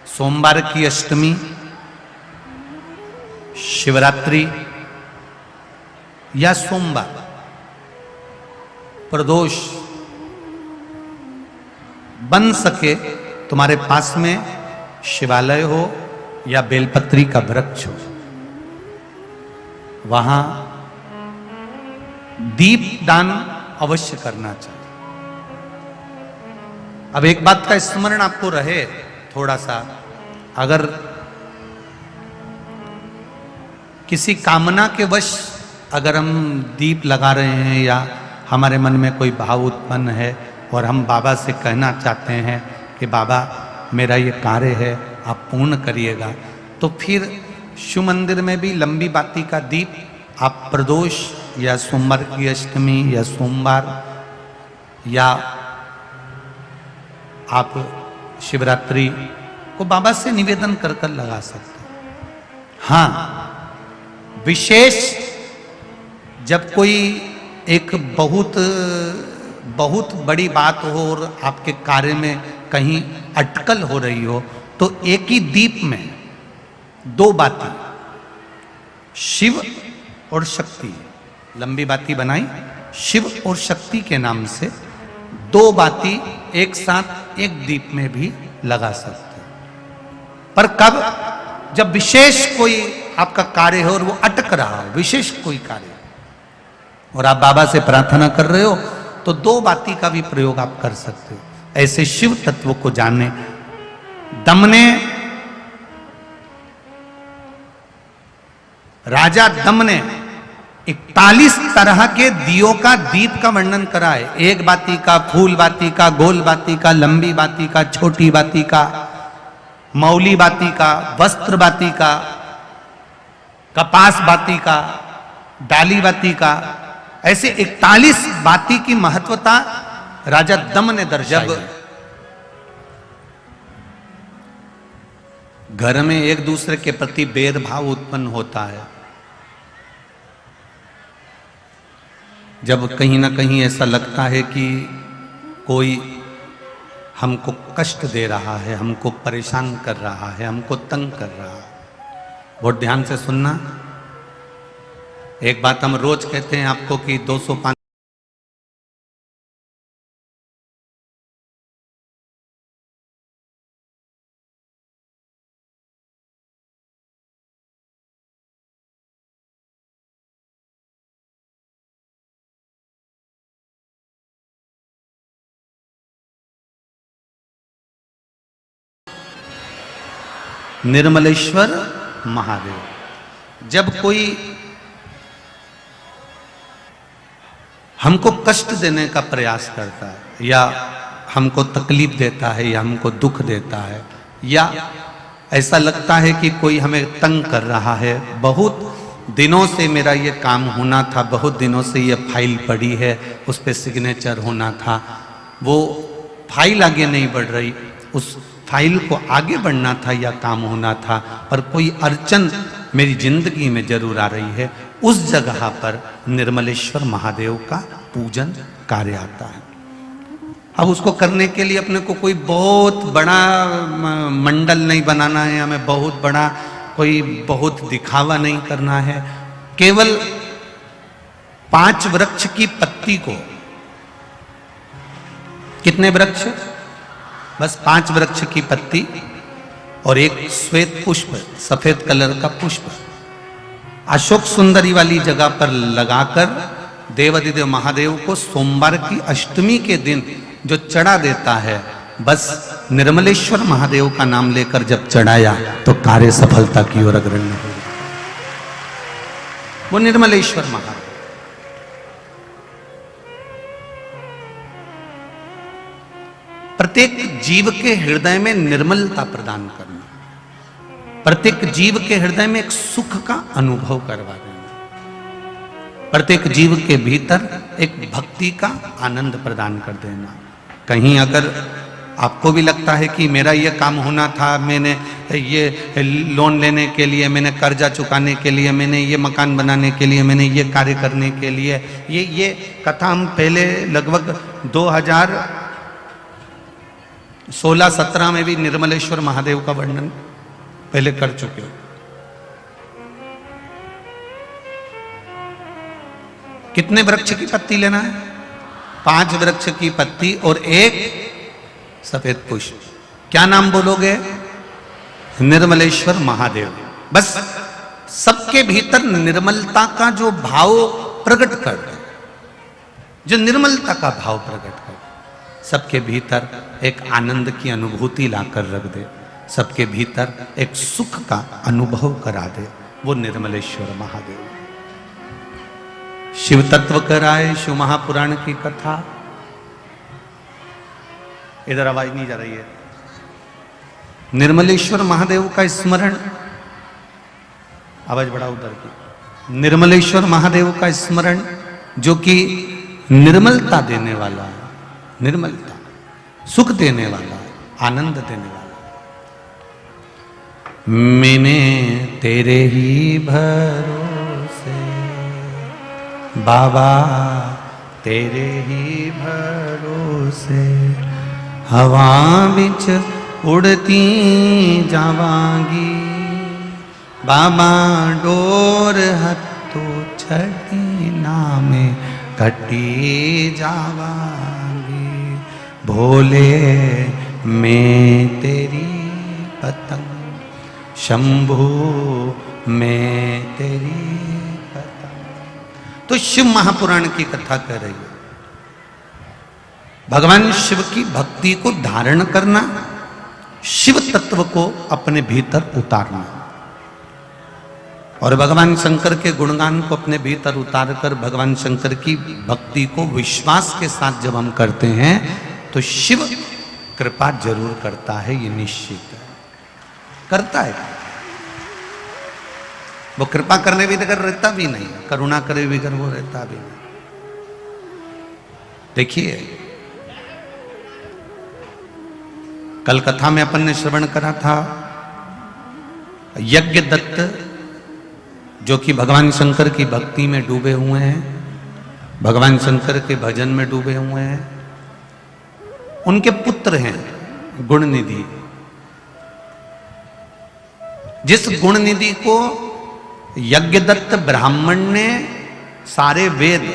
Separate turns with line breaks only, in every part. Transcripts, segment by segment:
सोमवार की अष्टमी, शिवरात्रि या सोमवार, प्रदोष बन सके तुम्हारे पास में शिवालय हो या बेलपत्री का वृक्ष हो, वहां दीप दान अवश्य करना चाहिए। अब एक बात का स्मरण आपको रहे थोड़ा सा, अगर किसी कामना के वश अगर हम दीप लगा रहे हैं या हमारे मन में कोई भाव उत्पन्न है और हम बाबा से कहना चाहते हैं कि बाबा मेरा ये कार्य है आप पूर्ण करिएगा, तो फिर शिव मंदिर में भी लंबी बाती का दीप आप प्रदोष या सोमवार की अष्टमी या सोमवार या आप शिवरात्रि को बाबा से निवेदन कर कर लगा सकते हैं। हाँ, विशेष जब कोई एक बहुत बड़ी बात हो और आपके कार्य में कहीं अटकल हो रही हो, तो एक ही दीप में दो बाती, शिव और शक्ति, लंबी बाती बनाई शिव और शक्ति के नाम से, दो बाती एक साथ एक दीप में भी लगा सकते हैं। पर कब? जब विशेष कोई आपका कार्य हो और वो अटक रहा हो, विशेष कोई कार्य, और आप बाबा से प्रार्थना कर रहे हो, तो दो बाती का भी प्रयोग आप कर सकते हो। ऐसे शिव तत्व को जानने, दमने, राजा दम ने 41 तरह के दियों का दीप का वर्णन करा है। एक बाती का, फूल बाती का, गोल बाती का, लंबी बाती का, छोटी बाती का, मौली बाती का, वस्त्र बाती का, कपास बाती का, डाली बाती का, ऐसे 41 बाती की महत्वता राजा दम ने दर्शाई। जब घर में एक दूसरे के प्रति भेदभाव उत्पन्न होता है, जब कहीं ना कहीं ऐसा लगता है कि कोई हमको कष्ट दे रहा है, हमको परेशान कर रहा है, हमको तंग कर रहा है, बहुत ध्यान से सुनना। एक बात हम रोज कहते हैं आपको कि 205 निर्मलेश्वर महादेव, जब कोई हमको कष्ट देने का प्रयास करता है या हमको तकलीफ देता है या हमको दुख देता है या ऐसा लगता है कि कोई हमें तंग कर रहा है, बहुत दिनों से मेरा ये काम होना था, बहुत दिनों से ये फाइल पड़ी है, उस पर सिग्नेचर होना था, वो फाइल आगे नहीं बढ़ रही, उस फाइल को आगे बढ़ना था या काम होना था, पर कोई अड़चन मेरी जिंदगी में जरूर आ रही है, उस जगह पर निर्मलेश्वर महादेव का पूजन कार्य आता है। अब उसको करने के लिए अपने को कोई बहुत बड़ा मंडल नहीं बनाना है, हमें बहुत बड़ा कोई बहुत दिखावा नहीं करना है, केवल 5 वृक्ष की पत्ती को, कितने वृक्ष? बस 5 वृक्ष की पत्ती और एक श्वेत पुष्प, सफेद कलर का पुष्प अशोक सुंदरी वाली जगह पर लगाकर देवाधिदेव महादेव को सोमवार की अष्टमी के दिन जो चढ़ा देता है, बस निर्मलेश्वर महादेव का नाम लेकर जब चढ़ाया तो कार्य सफलता की ओर अग्रणी हो। वो निर्मलेश्वर महादेव। प्रत्येक जीव के हृदय में निर्मलता प्रदान करना, प्रत्येक जीव के हृदय में एक सुख का अनुभव करवा देना, प्रत्येक जीव के भीतर एक भक्ति का आनंद प्रदान कर देना। कहीं अगर आपको भी लगता है कि मेरा ये काम होना था, मैंने ये लोन लेने के लिए, मैंने कर्जा चुकाने के लिए, मैंने ये मकान बनाने के लिए, मैंने ये कार्य करने के लिए, ये कथा हम पहले लगभग 16-17 में भी निर्मलेश्वर महादेव का वर्णन पहले कर चुके हो। कितने वृक्ष की पत्ती लेना है? 5 वृक्ष की पत्ती और 1 सफेद पुष्प। क्या नाम बोलोगे? निर्मलेश्वर महादेव। बस सबके भीतर निर्मलता का जो भाव प्रकट कर दे, जो निर्मलता का भाव प्रकट कर दे, सबके भीतर एक आनंद की अनुभूति लाकर रख दे, सबके भीतर एक सुख का अनुभव करा दे, वो निर्मलेश्वर महादेव। शिव तत्व कराए शिव महापुराण की कथा। इधर आवाज नहीं जा रही है। निर्मलेश्वर महादेव का स्मरण, आवाज बढ़ा उधर की। निर्मलेश्वर महादेव का स्मरण जो कि निर्मलता देने वाला है, निर्मलता, सुख देने वाला है, आनंद देने वाला है। मैंने तेरे ही भरोसे बाबा, तेरे ही भरोसे हवा बिच उड़ती जावांगी, बाबा डोर हथो छड़ी नामे कटी जावांगी, भोले मैं तेरी पतंग, शंभू मैं तेरी पतंग। तो शिव महापुराण की कथा कर रही है। भगवान शिव की भक्ति को धारण करना, शिव तत्व को अपने भीतर उतारना, और भगवान शंकर के गुणगान को अपने भीतर उतारकर भगवान शंकर की भक्ति को विश्वास के साथ जब हम करते हैं तो शिव कृपा जरूर करता है, ये निश्चित है, करता है। वो कृपा करने भी अगर रहता भी नहीं, करुणा करे भी अगर वो रहता भी नहीं। देखिए कल कथा में अपन ने श्रवण करा था, यज्ञ दत्त जो कि भगवान शंकर की भक्ति में डूबे हुए हैं, भगवान शंकर के भजन में डूबे हुए हैं, उनके पुत्र हैं गुणनिधि। जिस गुणनिधि को यज्ञदत्त ब्राह्मण ने सारे वेद,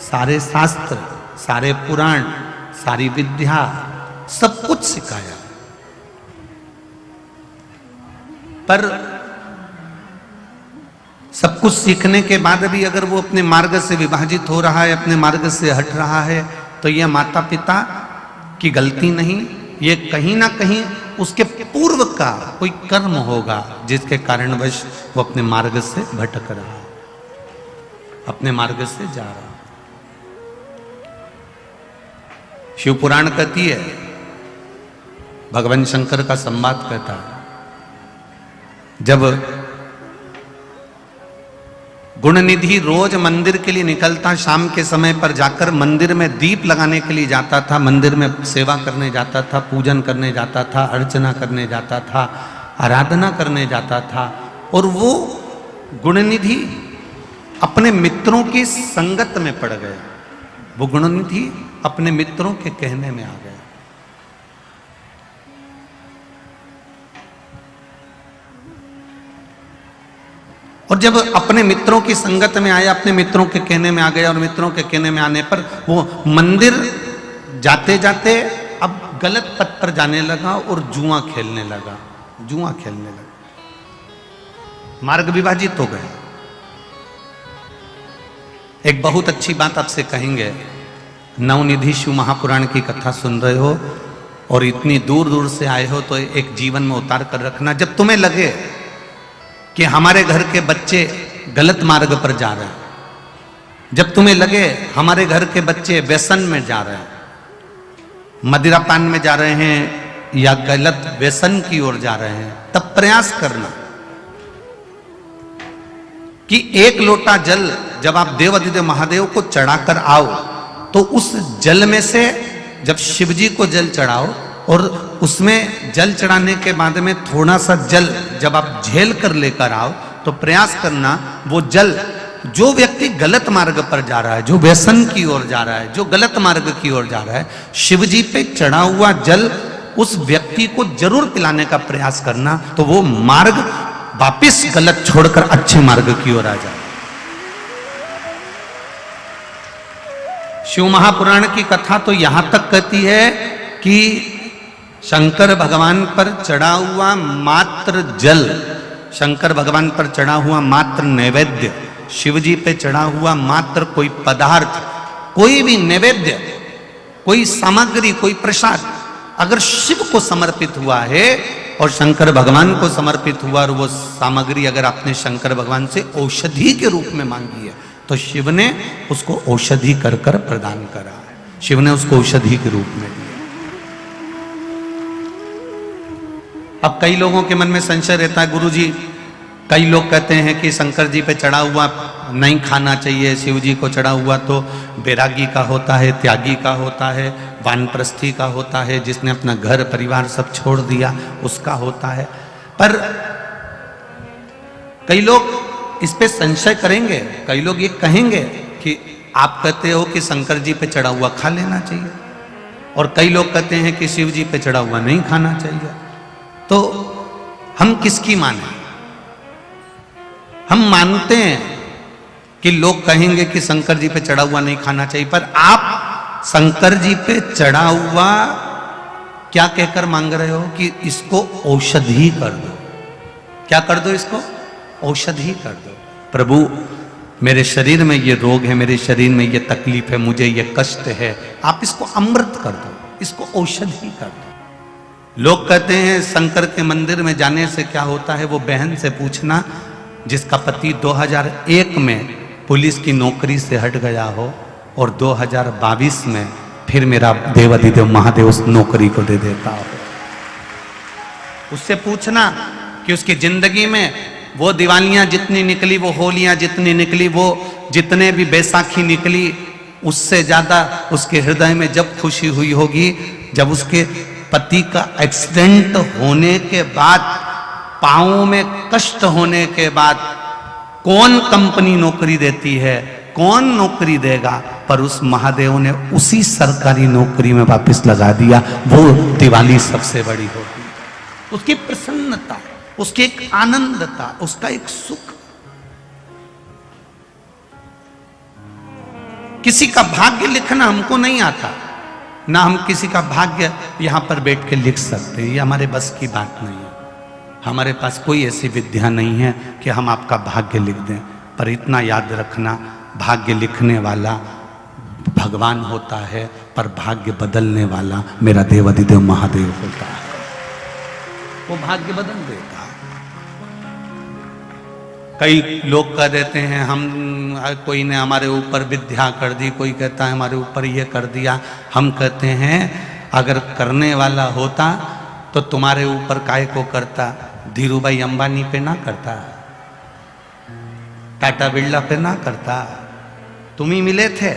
सारे शास्त्र, सारे पुराण, सारी विद्या सब कुछ सिखाया, पर सब कुछ सीखने के बाद भी अगर वो अपने मार्ग से विभाजित हो रहा है, अपने मार्ग से हट रहा है, तो यह माता पिता की गलती नहीं, ये कहीं ना कहीं उसके पूर्व का कोई कर्म होगा जिसके कारणवश वो अपने मार्ग से भटक रहा है, अपने मार्ग से जा रहा है। शिव पुराण कहती है, भगवान शंकर का संवाद कहता है, जब गुणनिधि रोज मंदिर के लिए निकलता, शाम के समय पर जाकर मंदिर में दीप लगाने के लिए जाता था, मंदिर में सेवा करने जाता था, पूजन करने जाता था, अर्चना करने जाता था, आराधना करने जाता था, और वो गुणनिधि अपने मित्रों की संगत में पड़ गए। वो गुणनिधि अपने मित्रों के कहने में आ गए। और जब अपने मित्रों की संगत में आया, अपने मित्रों के कहने में आ गया, और मित्रों के कहने में आने पर वो मंदिर जाते जाते अब गलत पथ पर जाने लगा और जुआ खेलने लगा, जुआ खेलने लगा, मार्ग विभाजित हो गए। एक बहुत अच्छी बात आपसे कहेंगे, नवनिधि शिव महापुराण की कथा सुन रहे हो और इतनी दूर दूर से आए हो, तो एक जीवन में उतार कर रखना। जब तुम्हें लगे कि हमारे घर के बच्चे गलत मार्ग पर जा रहे हैं, जब तुम्हें लगे हमारे घर के बच्चे व्यसन में जा रहे हैं, मदिरापान में जा रहे हैं या गलत व्यसन की ओर जा रहे हैं, तब प्रयास करना कि 1 लोटा जल जब आप देवाधिदेव महादेव को चढ़ाकर आओ, तो उस जल में से जब शिवजी को जल चढ़ाओ, और उसमें जल चढ़ाने के बाद में थोड़ा सा जल जब आप झेल कर लेकर आओ, तो प्रयास करना वो जल, जो व्यक्ति गलत मार्ग पर जा रहा है, जो व्यसन की ओर जा रहा है, जो गलत मार्ग की ओर जा रहा है, शिवजी पे चढ़ा हुआ जल उस व्यक्ति को जरूर पिलाने का प्रयास करना, तो वो मार्ग वापिस गलत छोड़कर अच्छे मार्ग की ओर आ जाए। शिव महापुराण की कथा तो यहां तक कहती है कि शंकर भगवान पर चढ़ा हुआ मात्र जल, शंकर भगवान पर चढ़ा हुआ मात्र नैवेद्य, शिव जी पे चढ़ा हुआ मात्र कोई पदार्थ, कोई भी नैवेद्य, कोई सामग्री, कोई प्रसाद अगर शिव को समर्पित हुआ है और शंकर भगवान को समर्पित हुआ और वो सामग्री अगर आपने शंकर भगवान से औषधि के रूप में मांगी है, तो शिव ने उसको औषधि कर कर प्रदान करा है। शिव ने उसको औषधि के रूप में दिया। अब कई लोगों के मन में संशय रहता है, गुरुजी कई लोग कहते हैं कि शंकर जी पे चढ़ा हुआ नहीं खाना चाहिए, शिव जी को चढ़ा हुआ तो बैरागी का होता है, त्यागी का होता है, वानप्रस्थी का होता है, जिसने अपना घर परिवार सब छोड़ दिया उसका होता है। पर कई लोग इस पे संशय करेंगे, कई लोग ये कहेंगे कि आप कहते हो कि शंकर जी पे चढ़ा हुआ खा लेना चाहिए, और कई लोग कहते हैं कि शिव जी पे चढ़ा हुआ नहीं खाना चाहिए। तो हम किसकी माने? हम मानते हैं कि लोग कहेंगे कि शंकर जी पे चढ़ा हुआ नहीं खाना चाहिए, पर आप शंकर जी पे चढ़ा हुआ क्या कहकर मांग रहे हो कि इसको औषधि कर दो। क्या कर दो? इसको औषधि कर दो। प्रभु मेरे शरीर में ये रोग है, मेरे शरीर में ये तकलीफ है, मुझे ये कष्ट है, आप इसको अमृत कर दो, इसको औषधि कर दो। लोग कहते हैं शंकर के मंदिर में जाने से क्या होता है, वो बहन से पूछना जिसका पति 2001 में पुलिस की नौकरी से हट गया हो और 2022 में फिर मेरा देवाधिदेव महादेव उस नौकरी को दे देता हो। उससे पूछना कि उसकी जिंदगी में वो दिवालियां जितनी निकली, वो होलियां जितनी निकली, वो जितने भी बैसाखी निकली, उससे ज्यादा उसके हृदय में जब खुशी हुई होगी जब उसके पति का एक्सीडेंट होने के बाद, पांवों में कष्ट होने के बाद कौन कंपनी नौकरी देती है, कौन नौकरी देगा, पर उस महादेव ने उसी सरकारी नौकरी में वापस लगा दिया। वो दिवाली सबसे बड़ी होती है। उसकी प्रसन्नता, उसकी एक आनंदता, उसका एक सुख। किसी का भाग्य लिखना हमको नहीं आता, ना हम किसी का भाग्य यहां पर बैठ के लिख सकते हैं, ये हमारे बस की बात नहीं है। हमारे पास कोई ऐसी विद्या नहीं है कि हम आपका भाग्य लिख दें। पर इतना याद रखना, भाग्य लिखने वाला भगवान होता है, पर भाग्य बदलने वाला मेरा देवाधिदेव महादेव होता है। वो भाग्य बदल देता है। कई लोग कह देते हैं हम, कोई ने हमारे ऊपर विद्या कर दी, कोई कहता है हमारे ऊपर ये कर दिया। हम कहते हैं अगर करने वाला होता तो तुम्हारे ऊपर काय को करता? धीरूभाई अंबानी पे ना करता, टाटा बिरला पे ना करता। तुम ही मिले थे।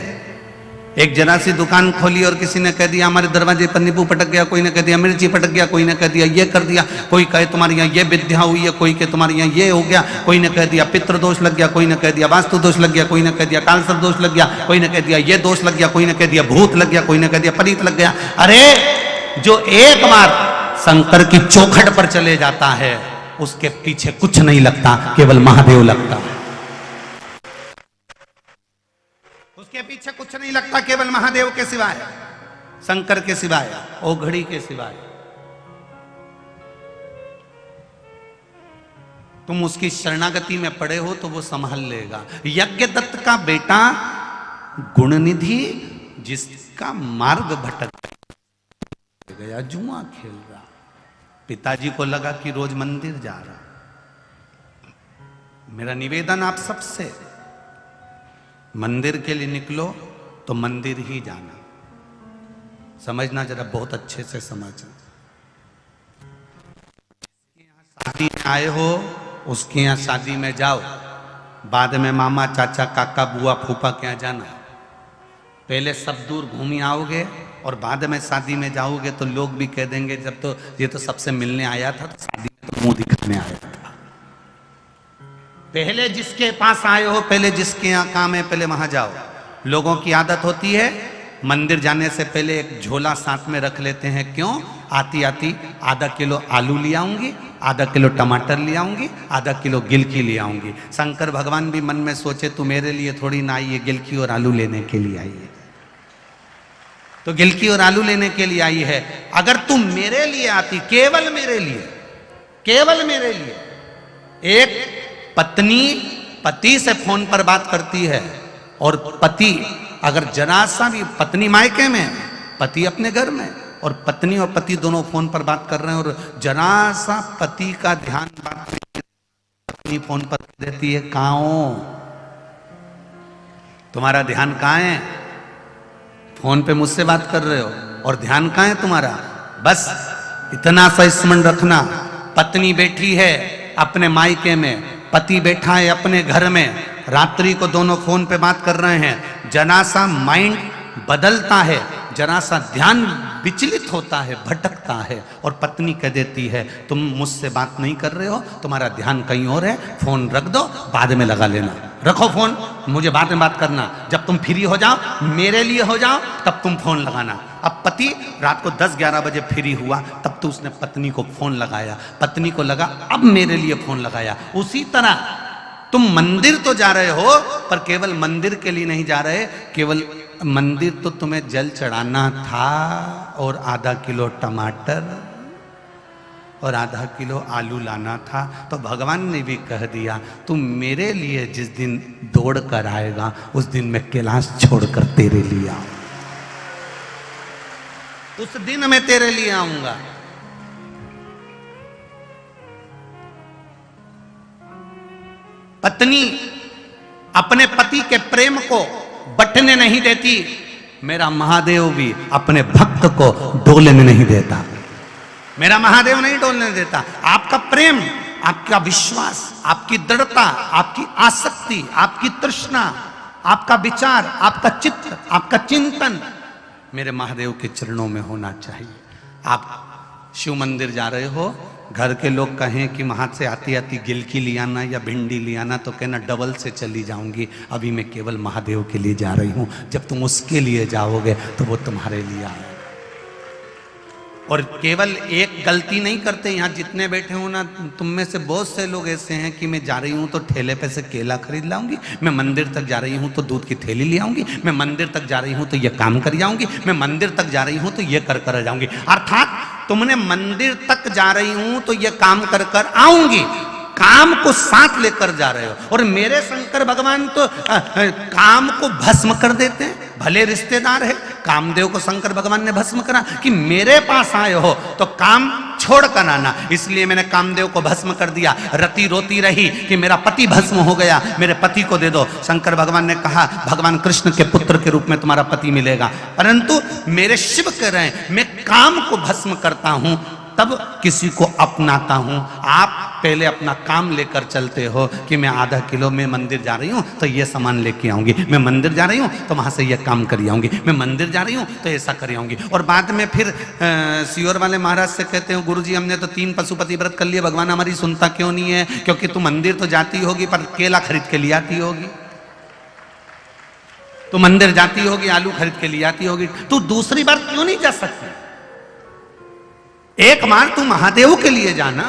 एक जरा सी दुकान खोली और किसी ने कह दिया हमारे दरवाजे पर नींबू पटक गया, कोई ने कह दिया मिर्ची पटक गया, कोई ने कह दिया ये कर दिया, कोई कहे तुम्हारे यहाँ ये विद्या हुई है, कोई कहे तुम्हारे यहाँ ये हो गया, कोई ने कह दिया पितृ दोष लग गया, कोई ने कह दिया वास्तु दोष लग गया, कोई ने कह दिया कालसर्प दोष लग गया, कोई ने कह दिया ये दोष लग गया, कोई ने कह दिया भूत लग गया, कोई ने कह दिया परीत लग गया। अरे जो एक बार शंकर की चौखट पर चले जाता है उसके पीछे कुछ नहीं लगता, केवल महादेव लगता है। उसके पीछे कुछ नहीं लगता, केवल महादेव के सिवाय, शंकर के सिवाय, ओघड़ी के सिवाय। तुम उसकी शरणागति में पड़े हो तो वो संभाल लेगा। यज्ञदत्त का बेटा गुणनिधि जिसका मार्ग भटक गया, जुआ खेल रहा, पिताजी को लगा कि रोज मंदिर जा रहा। मेरा निवेदन आप सबसे, मंदिर के लिए निकलो तो मंदिर ही जाना। समझना जरा, बहुत अच्छे से समझना। शादी में आए हो उसके यहाँ शादी में जाओ, बाद में मामा चाचा काका बुआ फूफा के यहाँ जाना। पहले सब दूर घूमी आओगे और बाद में शादी में जाओगे तो लोग भी कह देंगे जब तो ये तो सबसे मिलने आया था, तो शादी में तो मुंह दिखाने आया था। पहले जिसके पास आए हो, पहले जिसके यहाँ काम है, पहले वहां जाओ। लोगों की आदत होती है मंदिर जाने से पहले एक झोला साथ में रख लेते हैं। क्यों? आती आती आधा किलो आलू ले आऊंगी, आधा किलो टमाटर ले आऊंगी, आधा किलो गिलकी ले आऊंगी। शंकर भगवान भी मन में सोचे तू मेरे लिए थोड़ी ना आई है, गिलकी और आलू लेने के लिए आई है, तो गिलकी और आलू लेने के लिए आई है। अगर तुम मेरे लिए आती, केवल मेरे लिए, केवल मेरे लिए। एक पत्नी पति से फोन पर बात करती है और पति अगर जरा सा भी, पत्नी मायके में, पति अपने घर में, और पत्नी और पति दोनों फोन पर बात कर रहे हैं और जरा सा पति का ध्यान बात पत्नी फोन पर देती है, कहां हो, तुम्हारा ध्यान कहां है? फोन पे मुझसे बात कर रहे हो और ध्यान कहां है तुम्हारा? बस इतना सा स्मरण रखना, पत्नी बैठी है अपने मायके में, पति बैठा है अपने घर में, रात्रि को दोनों फोन पे बात कर रहे हैं, जरा सा माइंड बदलता है, जरा सा ध्यान विचलित होता है, भटकता है, और पत्नी कह देती है तुम मुझसे बात नहीं कर रहे हो, तुम्हारा ध्यान कहीं और है, फोन रख दो, बाद में लगा लेना, रखो फोन, मुझे बाद में बात करना, जब तुम फ्री हो जाओ, मेरे लिए हो जाओ, तब तुम फोन लगाना। अब पति रात को 10-11 बजे फ्री हुआ, तब तो उसने पत्नी को फोन लगाया, पत्नी को लगा अब मेरे लिए फोन लगाया। उसी तरह तुम मंदिर तो जा रहे हो, पर केवल मंदिर के लिए नहीं जा रहे, केवल मंदिर तो तुम्हें जल चढ़ाना था, और आधा किलो टमाटर और आधा किलो आलू लाना था। तो भगवान ने भी कह दिया तुम मेरे लिए जिस दिन दौड़ कर आएगा, उस दिन मैं कैलाश छोड़कर तेरे लिए आऊं, उस दिन मैं तेरे लिए आऊंगा। पत्नी अपने पति के प्रेम को बटने नहीं देती, मेरा महादेव भी अपने भक्त को डोलने नहीं देता, मेरा महादेव नहीं डोलने देता। आपका प्रेम, आपका विश्वास, आपकी दृढ़ता, आपकी आसक्ति, आपकी तृष्णा, आपका विचार, आपका चित्त, आपका चिंतन मेरे महादेव के चरणों में होना चाहिए। आप शिव मंदिर जा रहे हो, घर के लोग कहें कि वहाँ से आती आती गिलकी ले आना या भिंडी ले आना, तो कहना डबल से चली जाऊंगी, अभी मैं केवल महादेव के लिए जा रही हूँ। जब तुम उसके लिए जाओगे तो वो तुम्हारे लिए आएगा। और केवल एक गलती नहीं करते, यहाँ जितने बैठे हो ना, तुम में से बहुत से लोग ऐसे हैं कि मैं जा रही हूँ तो ठेले पे से केला खरीद लाऊंगी, मैं मंदिर तक जा रही हूँ तो दूध की थैली ले आऊंगी, मैं मंदिर तक जा रही हूँ तो ये काम कर जाऊंगी, मैं मंदिर तक जा रही हूँ तो ये कर जाऊंगी। अर्थात तुमने मंदिर तक जा रही हूँ तो ये काम कर आऊंगी, काम को साथ लेकर जा रहे हो। और मेरे शंकर भगवान तो काम को भस्म कर देते हैं, भले रिश्तेदार है, कामदेव को शंकर भगवान ने भस्म करा कि मेरे पास आए हो तो काम छोड़ कर आना, इसलिए मैंने कामदेव को भस्म कर दिया। रति रोती रही कि मेरा पति भस्म हो गया, मेरे पति को दे दो। शंकर भगवान ने कहा भगवान कृष्ण के पुत्र के रूप में तुम्हारा पति मिलेगा, परंतु मेरे शिव कह रहे हैं मैं काम को भस्म करता हूं तब किसी को अपनाता हूं। आप पहले अपना काम लेकर चलते हो कि मैं आधा किलो में मंदिर जा रही हूं तो ये सामान लेके आऊंगी, मैं मंदिर जा रही हूं तो वहां से ये काम कर आऊंगी, मैं मंदिर जा रही हूं तो ऐसा कर आऊंगी। और बाद में फिर सियोर वाले महाराज से कहते हो गुरुजी हमने तो 3 पशुपति व्रत कर लिए, भगवान हमारी सुनता क्यों नहीं है? क्योंकि तू मंदिर तो जाती होगी पर केला खरीद के ले आती होगी, तू मंदिर जाती होगी आलू खरीद के ले आती होगी, तू दूसरी बार क्यों नहीं जा सकती? एक बार तू महादेव के लिए जाना,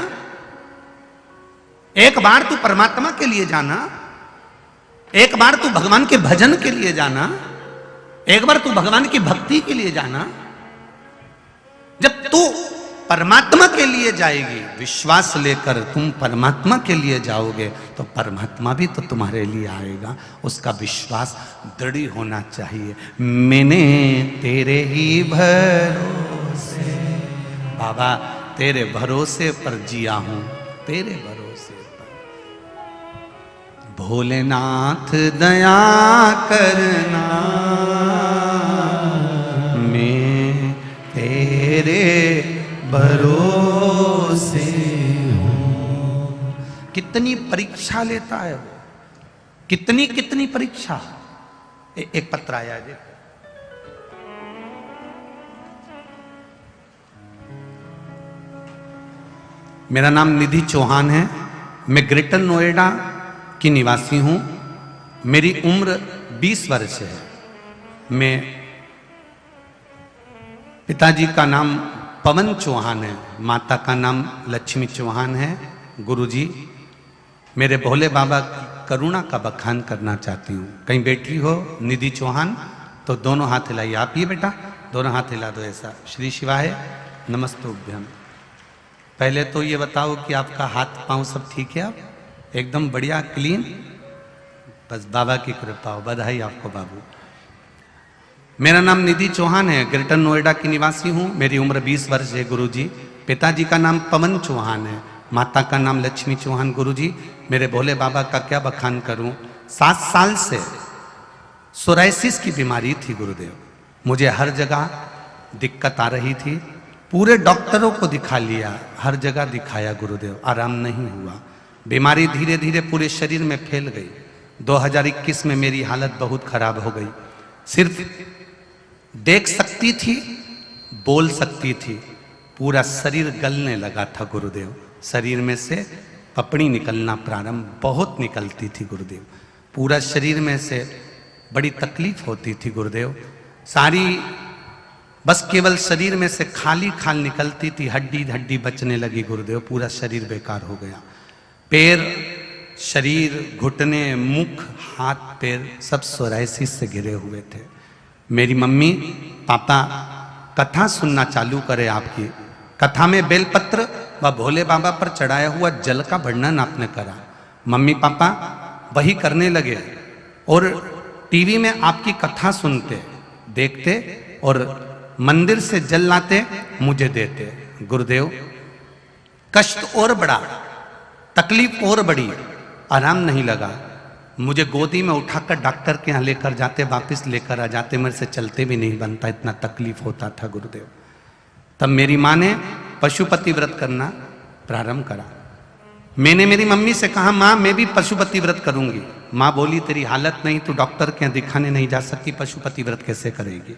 एक बार तू परमात्मा के लिए जाना, एक बार तू भगवान के भजन के लिए जाना, एक बार तू भगवान की भक्ति के लिए जाना। जब तू परमात्मा के लिए जाएगी, विश्वास लेकर तुम परमात्मा के लिए जाओगे तो परमात्मा भी तो तुम्हारे लिए आएगा, उसका विश्वास दृढ़ होना चाहिए। मैंने तेरे ही भरोसे बाबा, तेरे भरोसे पर जिया हूं, तेरे भरोसे पर। भोलेनाथ दया करना, मैं तेरे भरोसे हूं। कितनी परीक्षा लेता है वो, कितनी कितनी परीक्षा। एक पत्र आया है, मेरा नाम निधि चौहान है, मैं ग्रेटर नोएडा की निवासी हूँ, मेरी उम्र 20 वर्ष है। मैं पिताजी का नाम पवन चौहान है, माता का नाम लक्ष्मी चौहान है। गुरुजी, मेरे भोले बाबा की करुणा का बखान करना चाहती हूँ। कहीं बेटी हो निधि चौहान तो दोनों हाथ हिलाइए। आप ये बेटा दोनों हाथ हिला दो ऐसा। श्री शिवाय नमस्तुभ्यम। पहले तो ये बताओ कि आपका हाथ पांव सब ठीक है? आप एकदम बढ़िया क्लीन? बस बाबा की कृपा हो। बधाई आपको बाबू। मेरा नाम निधि चौहान है, ग्रेटर नोएडा की निवासी हूँ। मेरी उम्र 20 वर्ष है गुरुजी। पिताजी का नाम पवन चौहान है, माता का नाम लक्ष्मी चौहान। गुरुजी, मेरे भोले बाबा का क्या बखान करूं। 7 साल से सोराइसिस की बीमारी थी गुरुदेव। मुझे हर जगह दिक्कत आ रही थी। पूरे डॉक्टरों को दिखा लिया, हर जगह दिखाया गुरुदेव, आराम नहीं हुआ। बीमारी धीरे धीरे पूरे शरीर में फैल गई। 2021 में मेरी हालत बहुत खराब हो गई। सिर्फ देख सकती थी, बोल सकती थी, पूरा शरीर गलने लगा था गुरुदेव। शरीर में से पपड़ी निकलना प्रारंभ, बहुत निकलती थी गुरुदेव। पूरा शरीर में से बड़ी तकलीफ होती थी गुरुदेव। सारी बस केवल शरीर में से खाली खाल निकलती थी, हड्डी हड्डी बचने लगी गुरुदेव। पूरा शरीर बेकार हो गया। पैर, शरीर, घुटने, मुख, हाथ पैर सब सोराइसिस से घिरे हुए थे। मेरी मम्मी पापा कथा सुनना चालू करे आपकी। कथा में बेलपत्र व भोले बाबा पर चढ़ाया हुआ जल का वर्णन आपने करा। मम्मी पापा वही करने लगे और टीवी में आपकी कथा सुनते, देखते और मंदिर से जल लाते, मुझे देते। गुरुदेव, कष्ट और बढ़ा, तकलीफ और बढ़ी, आराम नहीं लगा। मुझे गोदी में उठाकर डॉक्टर के यहाँ लेकर जाते, वापस लेकर आ जाते। मेरे से चलते भी नहीं बनता, इतना तकलीफ होता था गुरुदेव। तब मेरी माँ ने पशुपति व्रत करना प्रारंभ करा। मैंने मेरी मम्मी से कहा, माँ मैं भी पशुपति व्रत करूंगी। माँ बोली, तेरी हालत नहीं, तू डॉक्टर के यहाँ दिखाने नहीं जा सकती, पशुपति व्रत कैसे करेगी।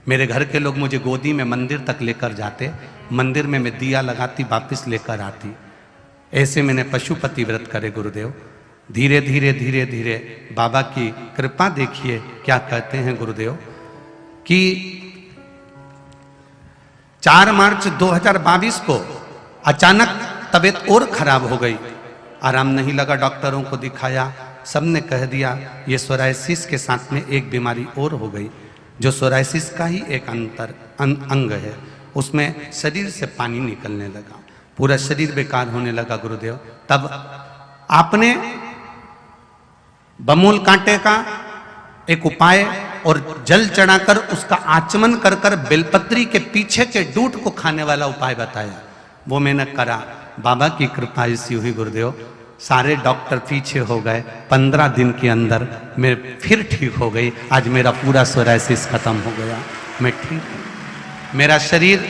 मेरे घर के लोग मुझे गोदी में मंदिर तक लेकर जाते, मंदिर में मैं दिया लगाती, वापस लेकर आती। ऐसे मैंने पशुपति व्रत करे गुरुदेव। धीरे धीरे धीरे धीरे बाबा की कृपा देखिए क्या कहते हैं गुरुदेव कि 4 मार्च 2022 को अचानक तबीयत और खराब हो गई। आराम नहीं लगा, डॉक्टरों को दिखाया, सबने कह दिया ये सोराइसिस के साथ में एक बीमारी और हो गई, जो सोराइसिस का ही एक अंग है। उसमें शरीर से पानी निकलने लगा, पूरा शरीर बेकार होने लगा गुरुदेव। तब आपने बमूल कांटे का एक उपाय और जल चढ़ाकर उसका आचमन कर कर बेलपत्री के पीछे के डूट को खाने वाला उपाय बताया। वो मैंने करा, बाबा की कृपा ऐसी हुई गुरुदेव, सारे डॉक्टर पीछे हो गए। 15 दिन के अंदर मैं फिर ठीक हो गई। आज मेरा पूरा सोराइसिस खत्म हो गया, मैं ठीक हूँ। मेरा शरीर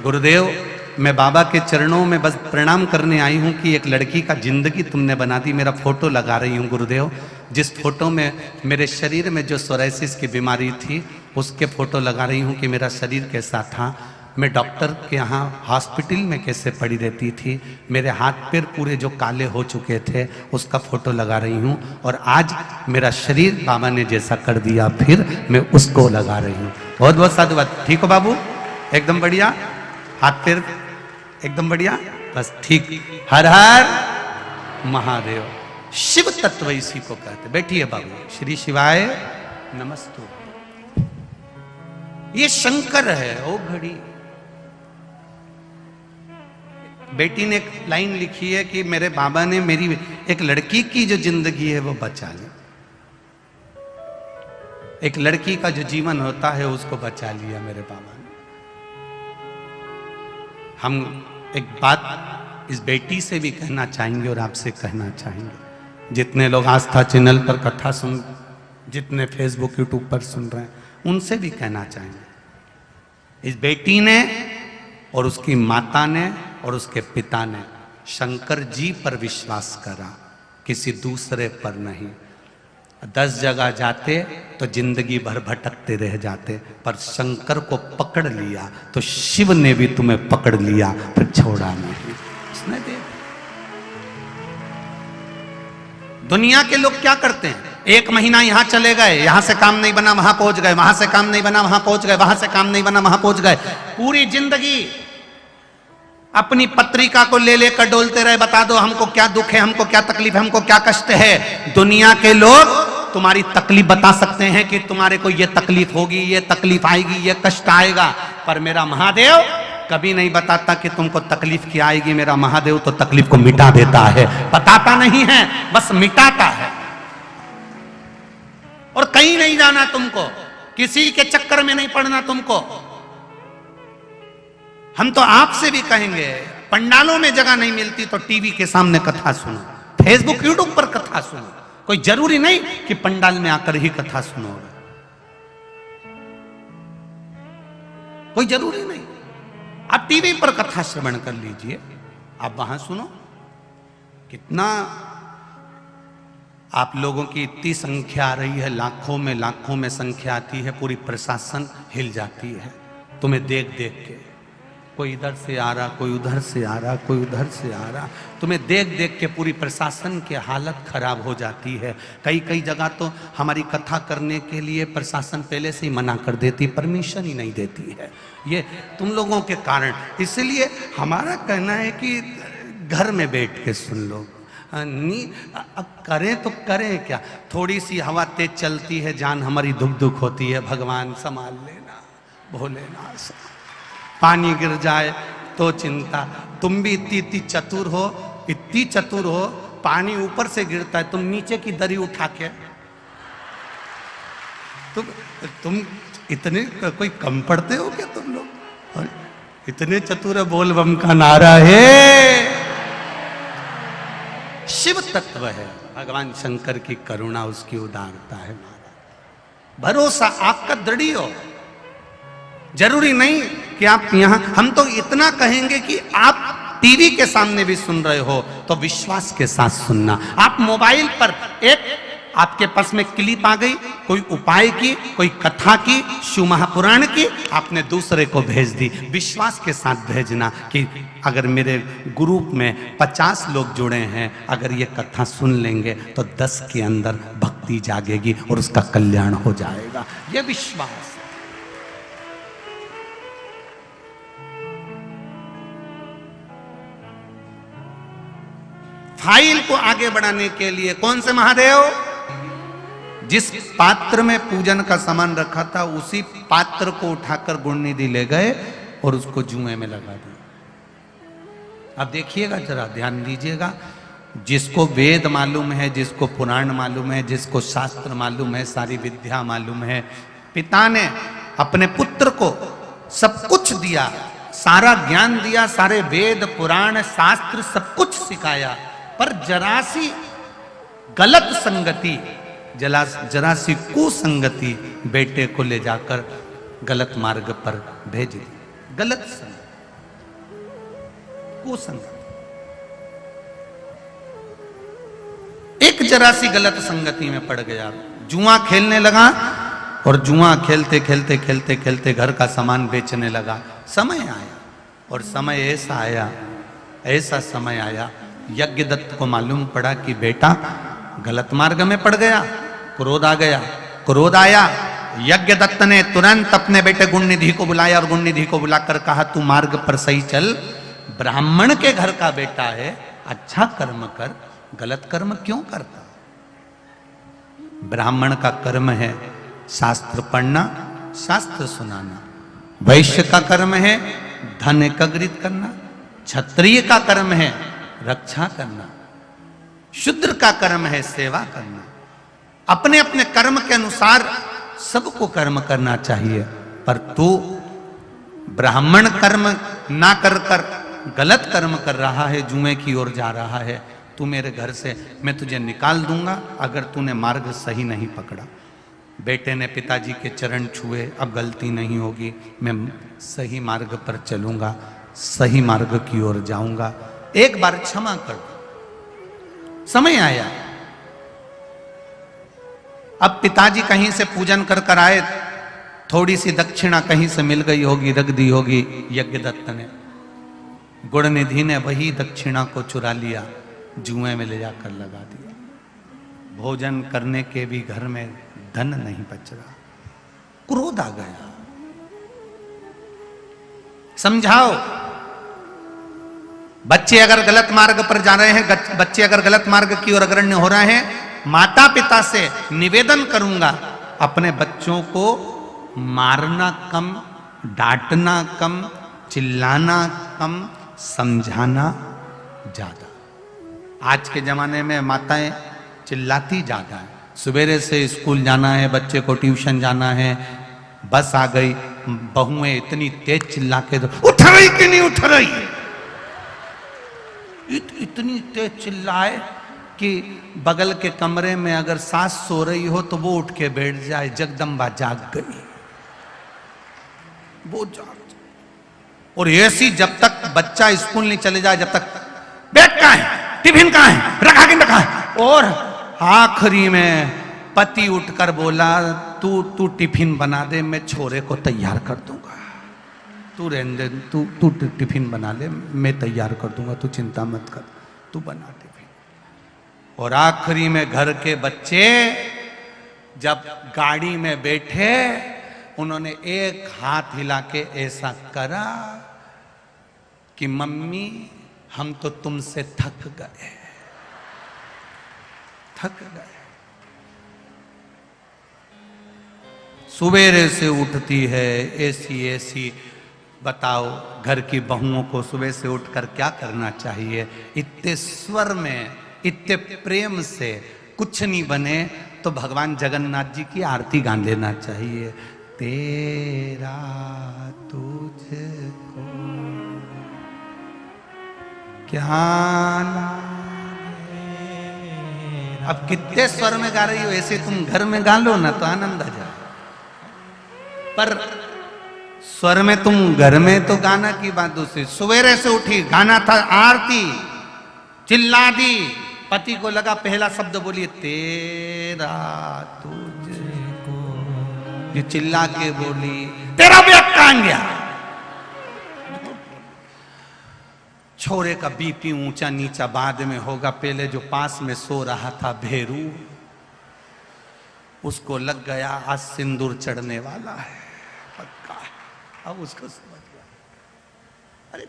गुरुदेव, मैं बाबा के चरणों में बस प्रणाम करने आई हूँ कि एक लड़की का जिंदगी तुमने बना दी। मेरा फोटो लगा रही हूँ गुरुदेव, जिस फोटो में मेरे शरीर में जो सोराइसिस की बीमारी थी उसके फोटो लगा रही हूँ कि मेरा शरीर कैसा था, मैं डॉक्टर के यहाँ हॉस्पिटल में कैसे पड़ी रहती थी, मेरे हाथ पैर पूरे जो काले हो चुके थे उसका फोटो लगा रही हूँ। और आज मेरा शरीर बाबा ने जैसा कर दिया फिर मैं उसको लगा रही हूँ। बहुत बहुत साधुवाद। ठीक हो बाबू? एकदम बढ़िया, हाथ पैर एकदम बढ़िया, बस ठीक। हर हर महादेव। शिव तत्व इसी को कहते। बैठिए बाबू। श्री शिवाय नमस्तु। ये शंकर है ओ घड़ी। बेटी ने एक लाइन लिखी है कि मेरे बाबा ने मेरी एक लड़की की जो जिंदगी है वो बचा ली। एक लड़की का जो जीवन होता है उसको बचा लिया मेरे बाबा ने। हम एक बात इस बेटी से भी कहना चाहेंगे और आपसे कहना चाहेंगे, जितने लोग आस्था चैनल पर कथा सुन, जितने फेसबुक यूट्यूब पर सुन रहे हैं, उनसे भी कहना चाहेंगे, इस बेटी ने और उसकी माता ने और उसके पिता ने शंकर जी पर विश्वास करा, किसी दूसरे पर नहीं। 10 जगह जाते तो जिंदगी भर भटकते रह जाते, पर शंकर को पकड़ लिया तो शिव ने भी तुम्हें पकड़ लिया, फिर छोड़ा नहीं उसने। दे दुनिया के लोग क्या करते हैं, 1 महीना यहां चले गए, यहां से काम नहीं बना वहां पहुंच गए, वहां से काम नहीं बना वहां पहुंच गए, वहां से काम नहीं बना वहां पहुंच गए। पूरी जिंदगी अपनी पत्रिका को ले लेकर डोलते रहे, बता दो हमको क्या दुख है, हमको क्या तकलीफ है, हमको क्या कष्ट है। दुनिया के लोग तुम्हारी तकलीफ बता सकते हैं कि तुम्हारे को ये तकलीफ होगी, ये तकलीफ आएगी, ये कष्ट आएगा, पर मेरा महादेव कभी नहीं बताता कि तुमको तकलीफ क्या आएगी। मेरा महादेव तो तकलीफ को मिटा देता है, बताता नहीं है, बस मिटाता है। और कहीं नहीं जाना तुमको, किसी के चक्कर में नहीं पड़ना तुमको। हम तो आपसे भी कहेंगे, पंडालों में जगह नहीं मिलती तो टीवी के सामने कथा सुनो, फेसबुक यूट्यूब पर कथा सुनो। कोई जरूरी नहीं कि पंडाल में आकर ही कथा सुनो, कोई जरूरी नहीं। आप टीवी पर कथा श्रवण कर लीजिए, आप वहां सुनो। कितना आप लोगों की इतनी संख्या आ रही है, लाखों में संख्या आती है, पूरी प्रशासन हिल जाती है तुम्हें देख देख के। कोई इधर से आ रहा, कोई उधर से आ रहा, कोई उधर से आ रहा, तुम्हें देख देख के पूरी प्रशासन की हालत खराब हो जाती है। कई जगह तो हमारी कथा करने के लिए प्रशासन पहले से ही मना कर देती, परमिशन ही नहीं देती है, ये तुम लोगों के कारण। इसलिए हमारा कहना है कि घर में बैठ के सुन लो। अब करें तो करें क्या, थोड़ी सी हवा तेज चलती है, जान हमारी धुक धुक होती है, भगवान संभाल लेना, भोलेनाथ। पानी गिर जाए तो चिंता, तुम भी इतनी चतुर हो, इतनी चतुर हो, पानी ऊपर से गिरता है, तुम नीचे की दरी उठा के, तुम इतने कोई कम पड़ते हो क्या तुम लोग? इतने चतुर है, बोल बम का नारा है, शिव तत्व है, भगवान शंकर की करुणा, उसकी उदारता है। भरोसा आपका दृढ़ हो, जरूरी नहीं कि आप यहां, हम तो इतना कहेंगे कि आप टीवी के सामने भी सुन रहे हो तो विश्वास के साथ सुनना। आप मोबाइल पर एक आपके पास में क्लिप आ गई, कोई उपाय की, कोई कथा की, शिव महापुराण की, आपने दूसरे को भेज दी, विश्वास के साथ भेजना कि अगर मेरे ग्रुप में 50 लोग जुड़े हैं, अगर ये कथा सुन लेंगे तो 10 के अंदर भक्ति जागेगी और उसका कल्याण हो जाएगा, ये विश्वास। फाइल को आगे बढ़ाने के लिए कौन से महादेव, जिस पात्र में पूजन का सामान रखा था उसी पात्र को उठाकर गुण निधि ले गए और उसको जुए में लगा दिया। अब देखिएगा, जरा ध्यान दीजिएगा, जिसको वेद मालूम है, जिसको पुराण मालूम है, जिसको शास्त्र मालूम है, सारी विद्या मालूम है, पिता ने अपने पुत्र को सब कुछ दिया, सारा ज्ञान दिया, सारे वेद पुराण शास्त्र सब कुछ सिखाया, पर जरासी गलत संगति, जरासी कुसंगति बेटे को ले जाकर गलत मार्ग पर भेज दी। गलत संगति, कुसंगति, एक जरासी गलत संगति में पड़ गया, जुआ खेलने लगा और जुआ खेलते खेलते खेलते खेलते घर का सामान बेचने लगा। समय आया और समय ऐसा आया, ऐसा समय आया, यज्ञदत्त को मालूम पड़ा कि बेटा गलत मार्ग में पड़ गया, क्रोध आ गया, क्रोध आया। यज्ञदत्त ने तुरंत अपने बेटे गुणनिधि को बुलाया और गुणनिधि को बुलाकर कहा, तू मार्ग पर सही चल, ब्राह्मण के घर का बेटा है, अच्छा कर्म कर, गलत कर्म क्यों करता? ब्राह्मण का कर्म है शास्त्र पढ़ना, शास्त्र सुनाना, वैश्य का कर्म है धन एकत्रित करना, क्षत्रिय का कर्म है रक्षा करना, शूद्र का कर्म है सेवा करना। अपने अपने कर्म के अनुसार सबको कर्म करना चाहिए, पर तू ब्राह्मण कर्म ना कर कर गलत कर्म कर रहा है, जुए की ओर जा रहा है, तू मेरे घर से, मैं तुझे निकाल दूंगा अगर तूने मार्ग सही नहीं पकड़ा। बेटे ने पिताजी के चरण छुए, अब गलती नहीं होगी, मैं सही मार्ग पर चलूंगा, सही मार्ग की ओर जाऊंगा, एक बार क्षमा कर दो। समय आया, अब पिताजी कहीं से पूजन कर कर आए, थोड़ी सी दक्षिणा कहीं से मिल गई होगी, रख दी होगी यज्ञदत्त ने। गुणनिधि ने वही दक्षिणा को चुरा लिया, जुए में ले जाकर लगा दिया। भोजन करने के भी घर में धन नहीं बच रहा। क्रोध आ गया। समझाओ, बच्चे अगर गलत मार्ग पर जा रहे हैं, बच्चे अगर गलत मार्ग की ओर अग्रसर हो रहे हैं, माता पिता से निवेदन करूंगा, अपने बच्चों को मारना कम, डांटना कम, चिल्लाना कम, समझाना ज्यादा। आज के जमाने में माताएं चिल्लाती ज्यादा है। सवेरे से स्कूल जाना है, बच्चे को ट्यूशन जाना है, बस आ गई, बहुएं इतनी तेज चिल्ला के, उठ रही कि नहीं उठ रही, इतनी तेज चिल्लाए कि बगल के कमरे में अगर सास सो रही हो तो वो उठ के बैठ जाए, जगदम्बा जाग गई, वो जाग। और ऐसी जब तक बच्चा स्कूल नहीं चले जाए, जब तक बैग कहां है, टिफिन कहां है, रखा कि रखा है। और आखिरी में पति उठकर बोला, तू टिफिन बना दे, मैं छोरे को तैयार कर दूंगा, तू रहने दे, तू टिफिन बना ले, मैं तैयार कर दूंगा, तू चिंता मत कर, तू बना टिफिन। और आखिरी में घर के बच्चे जब गाड़ी में बैठे, उन्होंने एक हाथ हिला के ऐसा करा कि मम्मी हम तो तुमसे थक गए, थक गए। सवेरे से उठती है ऐसी। बताओ, घर की बहुओं को सुबह से उठकर क्या करना चाहिए? इतने स्वर में, इतने प्रेम से कुछ नहीं बने तो भगवान जगन्नाथ जी की आरती गा लेना चाहिए। तेरा तुझको क्या लागे। अब कितने स्वर में गा रही हो, ऐसे तुम घर में गा लो ना तो आनंद आ जाए। पर स्वर में तुम घर में तो गाना की बात दूसरी। सवेरे से उठी, गाना था आरती, चिल्ला दी, पति को लगा पहला शब्द बोलिए तेरा तुझको, ये चिल्ला के बोली, तेरा बैग कहां गया। छोरे का बीपी ऊंचा नीचा बाद में होगा, पहले जो पास में सो रहा था भेरू, उसको लग गया आज सिंदूर चढ़ने वाला है, पक्का। अब उसको समझ गया। अरे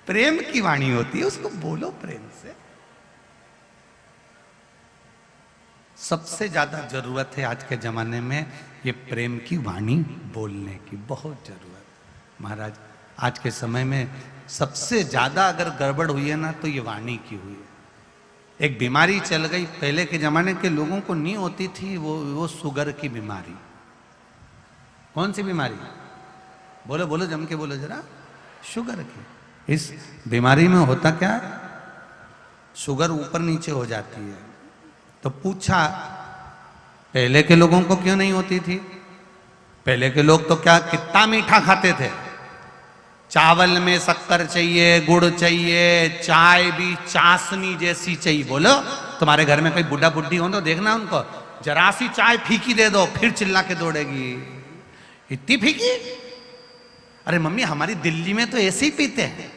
प्रेम की वाणी होती है, उसको बोलो प्रेम से। सबसे ज्यादा जरूरत है आज के जमाने में ये प्रेम की वाणी बोलने की, बहुत जरूरत। महाराज, आज के समय में सबसे ज्यादा अगर गड़बड़ हुई है ना तो ये वाणी की हुई है। एक बीमारी चल गई, पहले के जमाने के लोगों को नहीं होती थी, वो शुगर की बीमारी। कौन सी बीमारी? बोलो बोलो, जम के बोलो जरा। शुगर की। इस बीमारी में होता क्या, शुगर ऊपर नीचे हो जाती है। तो पूछा पहले के लोगों को क्यों नहीं होती थी? पहले के लोग तो क्या कितना मीठा खाते थे। चावल में शक्कर चाहिए, गुड़ चाहिए, चाय भी चाशनी जैसी चाहिए। बोलो, तुम्हारे घर में कोई बुढ़ा बुढ़ी हो तो देखना उनको, जरा सी चाय फीकी दे दो फिर चिल्ला के दौड़ेगी, इतनी फीकी। अरे मम्मी, हमारी दिल्ली में तो ऐसे ही पीते हैं।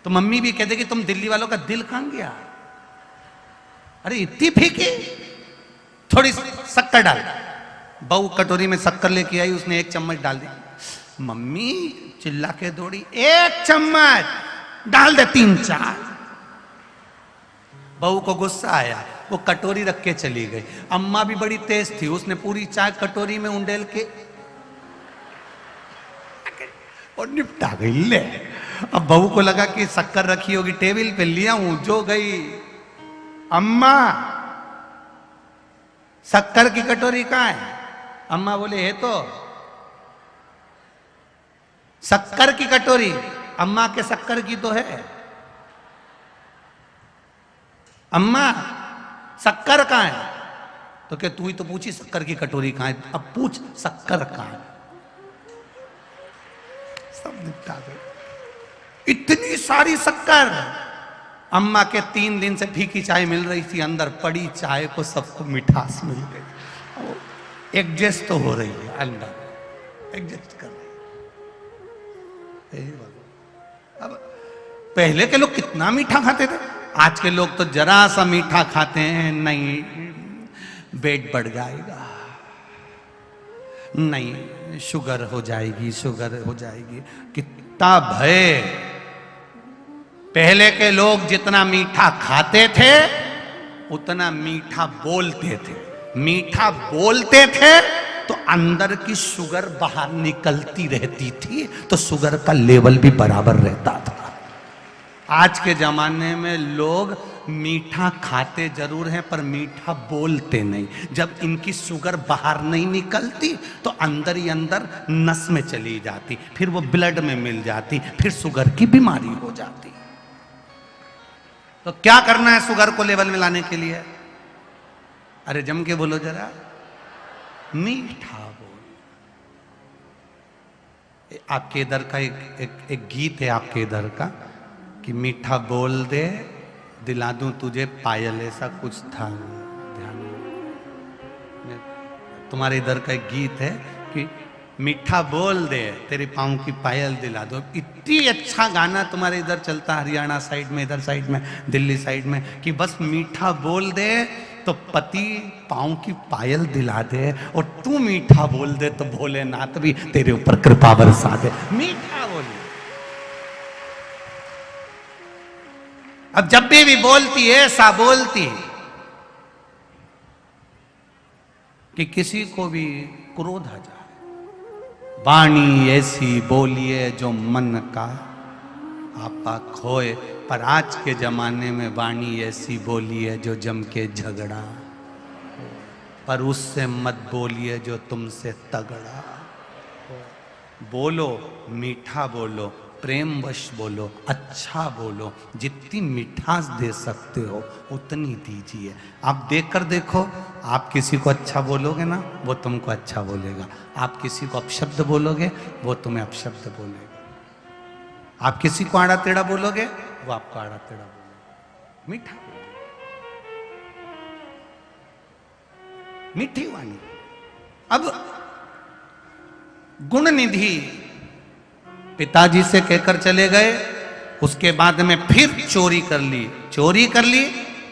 तो मम्मी भी कहते कि तुम दिल्ली वालों का दिल कहां गया। अरे इतनी फीकी, थोड़ी शक्कर डाल। बहू कटोरी में शक्कर लेके आई, उसने 1 चम्मच डाल दी। मम्मी चिल्ला के दौड़ी, 1 चम्मच डाल दे 3-4। बहू को गुस्सा आया, वो कटोरी रख के चली गई। अम्मा भी बड़ी तेज थी, उसने पूरी चाय कटोरी में उंडेल के और निपटा गई। ले, अब बहू को लगा कि शक्कर रखी होगी टेबल पे, लिया हूं, जो गई, अम्मा शक्कर की कटोरी कहां है? अम्मा बोले है तो शक्कर की कटोरी। अम्मा के शक्कर की तो है। अम्मा शक्कर कहां है? तो क्या तू ही तो पूछी शक्कर की कटोरी कहां है, अब पूछ शक्कर कहां है। सब निपटा गए। इतनी सारी शक्कर। अम्मा के 3 दिन से फीकी चाय मिल रही थी, अंदर पड़ी चाय को सबको मिठास मिल गई। एडजस्ट तो हो रही है, अंदर एडजस्ट कर रही है। अब पहले के लोग कितना मीठा खाते थे, आज के लोग तो जरा सा मीठा खाते हैं। नहीं, वेट बढ़ जाएगा, नहीं शुगर हो जाएगी, शुगर हो जाएगी। कितना भय! पहले के लोग जितना मीठा खाते थे उतना मीठा बोलते थे। मीठा बोलते थे तो अंदर की शुगर बाहर निकलती रहती थी, तो शुगर का लेवल भी बराबर रहता था। आज के जमाने में लोग मीठा खाते जरूर हैं पर मीठा बोलते नहीं। जब इनकी शुगर बाहर नहीं निकलती तो अंदर ही अंदर नस में चली जाती, फिर वो ब्लड में मिल जाती, फिर शुगर की बीमारी हो जाती। तो क्या करना है शुगर को लेवल में लाने के लिए? अरे जम के बोलो जरा, मीठा बोल। आपके इधर का एक गीत है आपके इधर का कि मीठा बोल दे दिला दूं तुझे पायल, ऐसा कुछ था ध्यान में। तुम्हारे इधर का एक गीत है कि मीठा बोल दे तेरे पाँव की पायल दिला दो। इतनी अच्छा गाना तुम्हारे इधर चलता, हरियाणा साइड में, इधर साइड में, दिल्ली साइड में, कि बस मीठा बोल दे तो पति पाँव की पायल दिला दे, और तू मीठा बोल दे तो भोलेनाथ भी तेरे ऊपर कृपा बरसा दे। मीठा बोली। अब जब भी बोलती है ऐसा बोलती कि किसी को भी क्रोध आ जाए। वाणी ऐसी बोलिए जो मन का आपा खोए, पर आज के जमाने में वाणी ऐसी बोलिए जो जम के झगड़ा, पर उससे मत बोलिए जो तुमसे तगड़ा। बोलो, मीठा बोलो, प्रेमवश बोलो, अच्छा बोलो, जितनी मिठास दे सकते हो उतनी दीजिए। आप देखकर देखो, आप किसी को अच्छा बोलोगे ना वो तुमको अच्छा बोलेगा, आप किसी को अपशब्द बोलोगे वो तुम्हें अपशब्द बोलेगा, आप किसी को आड़ा टेढ़ा बोलोगे वो आपको आड़ा टेढ़ा बोलेगा। मीठा, मीठी वाणी। अब गुण निधि पिताजी से कहकर चले गए, उसके बाद में फिर चोरी कर ली।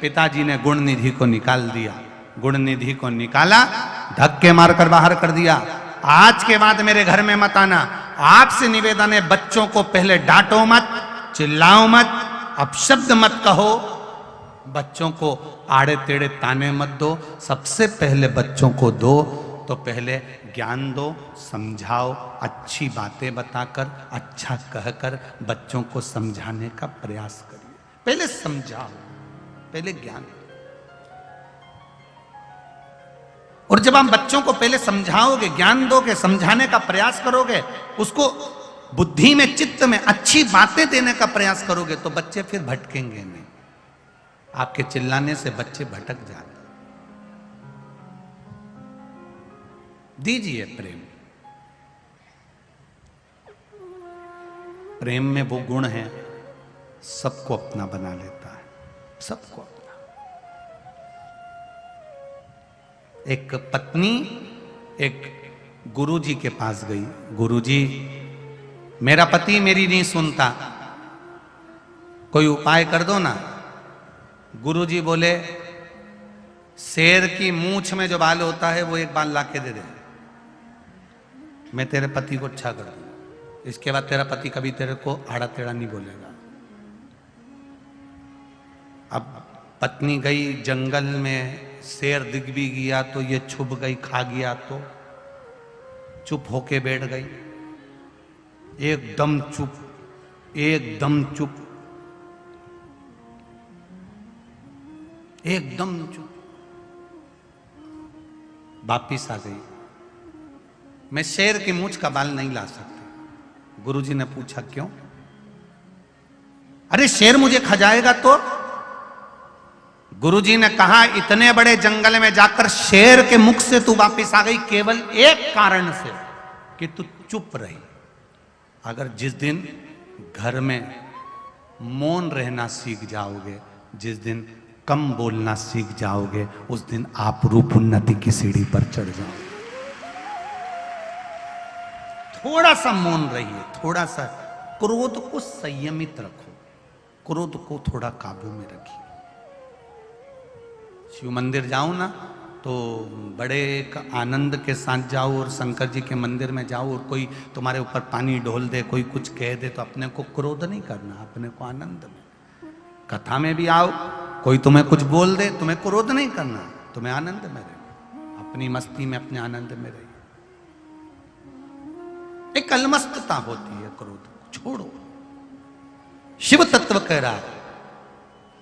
पिताजी ने गुण निधि को निकाल दिया, गुण निधि को निकाला, धक्के मारकर बाहर कर दिया। आज के बाद मेरे घर में मत आना। आपसे निवेदन है, बच्चों को पहले डांटो मत, चिल्लाओ मत, अपशब्द मत कहो, बच्चों को आड़े टेढ़े ताने मत दो। सबसे पहले बच्चों को दो तो पहले ज्ञान दो, समझाओ, अच्छी बातें बताकर, अच्छा कहकर बच्चों को समझाने का प्रयास करिए। पहले समझाओ, पहले ज्ञान। और जब आप बच्चों को पहले समझाओगे, ज्ञान दोगे, समझाने का प्रयास करोगे, उसको बुद्धि में, चित्त में अच्छी बातें देने का प्रयास करोगे, तो बच्चे फिर भटकेंगे नहीं। आपके चिल्लाने से बच्चे भटक जाते। दीजिए प्रेम। प्रेम में वो गुण है, सबको अपना बना लेता है, सबको अपना। एक पत्नी एक गुरुजी के पास गई, गुरुजी मेरा पति मेरी नहीं सुनता, कोई उपाय कर दो ना। गुरुजी बोले शेर की मूंछ में जो बाल होता है वो एक बाल लाके दे दे, मैं तेरे पति को अच्छा कर दूंगा, इसके बाद तेरा पति कभी तेरे को आड़ा टेढ़ा नहीं बोलेगा। अब पत्नी गई जंगल में, शेर दिख भी गया तो ये छुप गई, खा गया तो चुप होके बैठ गई, एकदम चुप, एकदम चुप, एकदम चुप। वापिस आ गई, मैं शेर की मूंछ का बाल नहीं ला सकती। गुरुजी ने पूछा क्यों? अरे शेर मुझे खा जाएगा तो? गुरुजी ने कहा इतने बड़े जंगल में जाकर शेर के मुख से तू वापिस आ गई केवल एक कारण से कि तू चुप रही। अगर जिस दिन घर में मौन रहना सीख जाओगे, जिस दिन कम बोलना सीख जाओगे, उस दिन आप रूप उन्नति की सीढ़ी पर चढ़ जाओगे। थोड़ा सा मौन रहिए, थोड़ा सा क्रोध को संयमित रखो, क्रोध को थोड़ा काबू में रखिए। शिव मंदिर जाओ ना तो बड़े एक आनंद के साथ जाओ और शंकर जी के मंदिर में जाओ और कोई तुम्हारे ऊपर पानी ढोल दे, कोई कुछ कह दे, तो अपने को क्रोध नहीं करना, अपने को आनंद में। कथा में भी आओ, कोई तुम्हें कुछ बोल दे, तुम्हें क्रोध नहीं करना, तुम्हें आनंद में रहो, अपनी मस्ती में अपने आनंद में रहिए। एक अलमस्तता होती है, क्रोध छोड़ो। शिव तत्व कह रहा है,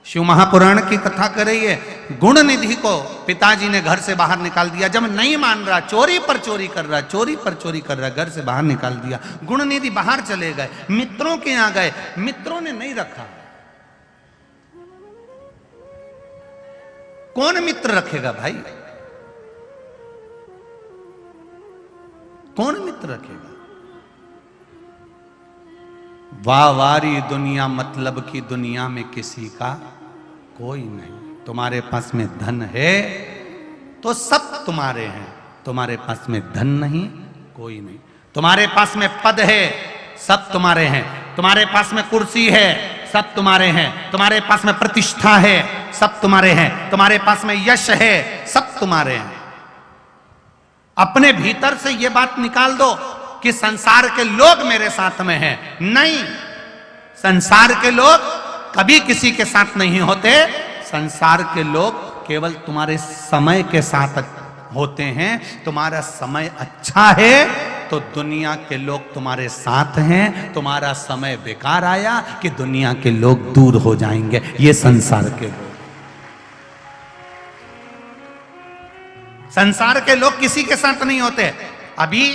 शिव महापुराण की कथा कर रही है। गुण निधि को पिताजी ने घर से बाहर निकाल दिया, जब नहीं मान रहा, चोरी पर चोरी कर रहा, चोरी पर चोरी कर रहा, घर से बाहर निकाल दिया। गुण निधि बाहर चले गए, मित्रों के यहां गए, मित्रों ने नहीं रखा। कौन मित्र रखेगा भाई? कौन मित्र रखेगा? वाहवारी दुनिया, मतलब की दुनिया में किसी का कोई नहीं। तुम्हारे पास में धन है तो सब तुम्हारे हैं, तुम्हारे पास में धन नहीं कोई नहीं। तुम्हारे पास में पद है, सब तुम्हारे हैं। तुम्हारे पास में कुर्सी है, सब तुम्हारे हैं। तुम्हारे पास में प्रतिष्ठा है, सब तुम्हारे हैं। तुम्हारे पास में यश है, सब तुम्हारे हैं। अपने भीतर से यह बात निकाल दो कि संसार के लोग मेरे साथ में हैं। नहीं, संसार के लोग कभी किसी के साथ नहीं होते। संसार के लोग केवल तुम्हारे समय के साथ होते हैं। तुम्हारा समय अच्छा है तो दुनिया के लोग तुम्हारे साथ हैं। तुम्हारा समय बेकार आया कि दुनिया के लोग दूर हो जाएंगे। ये संसार के लोग, संसार के लोग किसी के साथ नहीं होते। अभी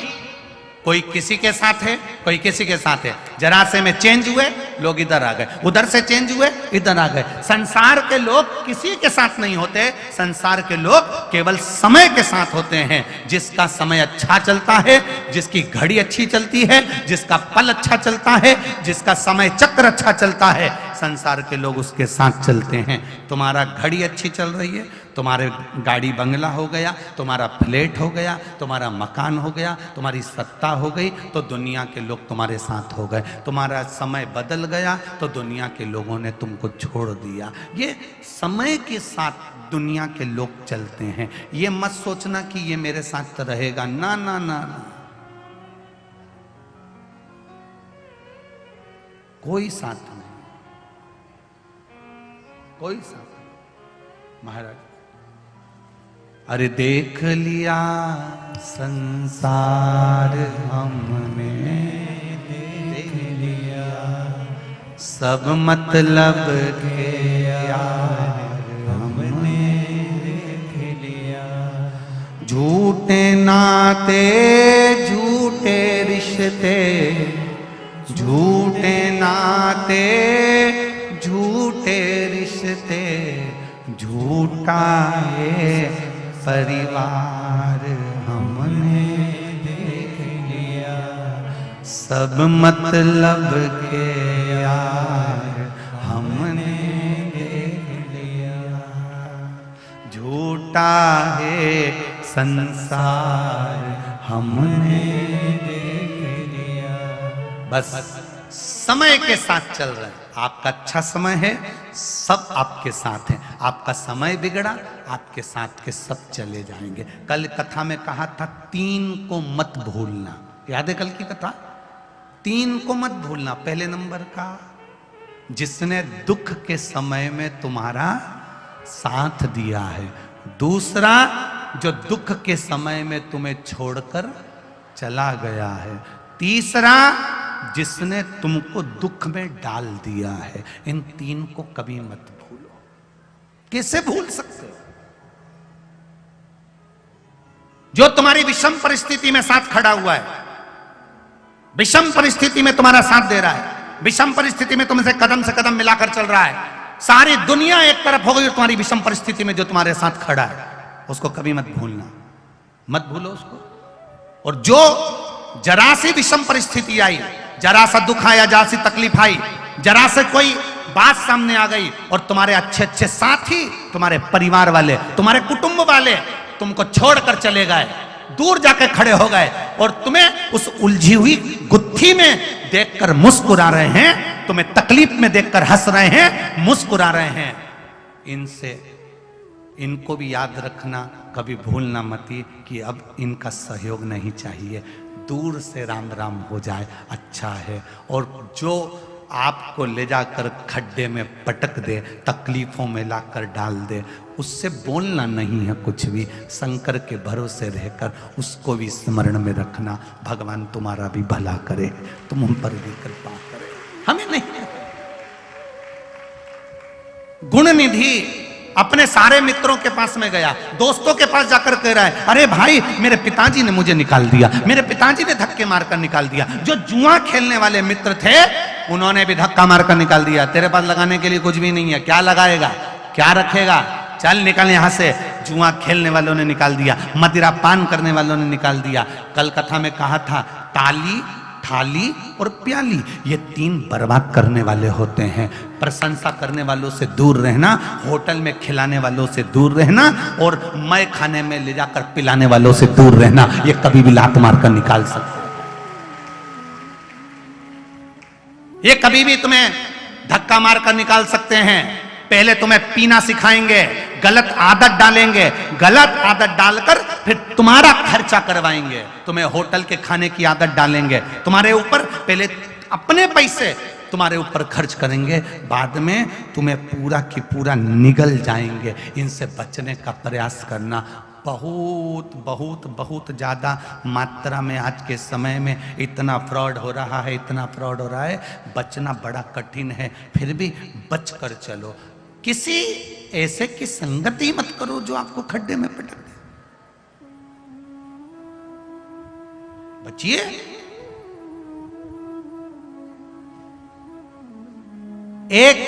कोई किसी के साथ है, कोई किसी के साथ है। जरा से में चेंज हुए, लोग इधर आ गए, उधर से चेंज हुए, इधर आ गए। संसार के लोग किसी के साथ नहीं होते। संसार के लोग केवल समय के साथ होते हैं। जिसका समय अच्छा चलता है, जिसकी घड़ी अच्छी चलती है, जिसका पल अच्छा चलता है, जिसका समय चक्र अच्छा चलता है, संसार के लोग उसके साथ चलते हैं। तुम्हारा घड़ी अच्छी चल रही है, तुम्हारे गाड़ी बंगला हो गया, तुम्हारा फ्लैट हो गया, तुम्हारा मकान हो गया, तुम्हारी सत्ता हो गई, तो दुनिया के लोग तुम्हारे साथ हो गए। तुम्हारा समय बदल गया तो दुनिया के लोगों ने तुमको छोड़ दिया। ये समय के साथ दुनिया के लोग चलते हैं। ये मत सोचना कि ये मेरे साथ रहेगा। ना ना ना, ना। कोई साथ नहीं, कोई साथ नहीं। महाराज, अरे देख लिया संसार हमने, देख लिया सब मतलब के यार हमने, देख लिया झूठे नाते, झूठे रिश्ते, झूठे नाते, झूठे रिश्ते, झूठा है परिवार हमने, देख लिया सब मतलब के यार हमने, देख लिया झूठा है संसार हमने, देख लिया। बस समय के साथ चल रहे हैं। आपका अच्छा समय है, सब आपके साथ हैं। आपका समय बिगड़ा, आपके साथ के सब चले जाएंगे। कल कथा में कहा था 3 को मत भूलना। याद है कल की कथा? 3 को मत भूलना। पहले नंबर का, जिसने दुख के समय में तुम्हारा साथ दिया है। दूसरा, जो दुख के समय में तुम्हें छोड़कर चला गया है। तीसरा, जिसने तुमको दुख में डाल दिया है। इन 3 को कभी मत भूलो। कैसे भूल सकते हो? जो तुम्हारी विषम परिस्थिति में साथ खड़ा हुआ है, विषम परिस्थिति में तुम्हारा साथ दे रहा है, विषम परिस्थिति में तुमसे कदम से कदम मिलाकर चल रहा है। सारी दुनिया एक तरफ हो गई और तुम्हारी विषम परिस्थिति में जो तुम्हारे साथ खड़ा है, उसको कभी मत भूलना। मत भूलो उसको। और जो जरा सी विषम परिस्थिति आई, जरा सा दुख आया, जरा सी तकलीफ आई, जरा से कोई बात सामने आ गई और तुम्हारे अच्छे अच्छे साथी, तुम्हारे परिवार वाले, तुम्हारे कुटुंब वाले तुमको छोड़कर चले गए, दूर जाकर खड़े हो गए और तुम्हें उस उलझी हुई गुत्थी में देखकर मुस्कुरा रहे हैं, तुम्हें तकलीफ में देखकर हंस रहे हैं, मुस्कुरा रहे हैं। इनसे, इनको भी याद रखना, कभी भूलना मती कि अब इनका सहयोग नहीं चाहिए, दूर से राम राम हो जाए अच्छा है। और जो आपको ले जाकर खड्डे में पटक दे, तकलीफों में लाकर डाल दे, उससे बोलना नहीं है कुछ भी, शंकर के भरोसे रहकर उसको भी स्मरण में रखना। भगवान तुम्हारा भी भला करे, तुम हम पर भी कृपा करे, हमें नहीं। गुण निधि अपने सारे मित्रों के पास में गया, दोस्तों के पास जाकर कह रहा है, अरे भाई मेरे पिताजी ने मुझे निकाल दिया, मेरे पिताजी ने धक्के मारकर निकाल दिया। जो जुआ खेलने वाले मित्र थे उन्होंने भी धक्का मारकर निकाल दिया। तेरे पास लगाने के लिए कुछ भी नहीं है, क्या लगाएगा, क्या रखेगा, चल निकल यहां से। जुआ खेलने वालों ने निकाल दिया, मदिरा पान करने वालों ने निकाल दिया। कल कथा में कहा था, ताली, थाली और प्याली, ये तीन बर्बाद करने वाले होते हैं। प्रशंसा करने वालों से दूर रहना, होटल में खिलाने वालों से दूर रहना, और मैं खाने में ले जाकर पिलाने वालों से दूर रहना, ये कभी भी लात मारकर निकाल सकते, ये कभी भी तुम्हें धक्का मारकर निकाल सकते हैं। पहले तुम्हें पीना सिखाएंगे, गलत आदत डालेंगे, गलत आदत डालकर फिर तुम्हारा खर्चा करवाएंगे, तुम्हें होटल के खाने की आदत डालेंगे, तुम्हारे ऊपर पहले अपने पैसे तुम्हारे ऊपर खर्च करेंगे, बाद में तुम्हें पूरा की पूरा निगल जाएंगे। इनसे बचने का प्रयास करना। बहुत बहुत बहुत ज़्यादा मात्रा में आज के समय में इतना फ्रॉड हो रहा है, इतना फ्रॉड हो रहा है, बचना बड़ा कठिन है। फिर भी बच कर चलो, किसी ऐसे की संगति मत करो जो आपको खड्डे में पटक दे। बचिए। एक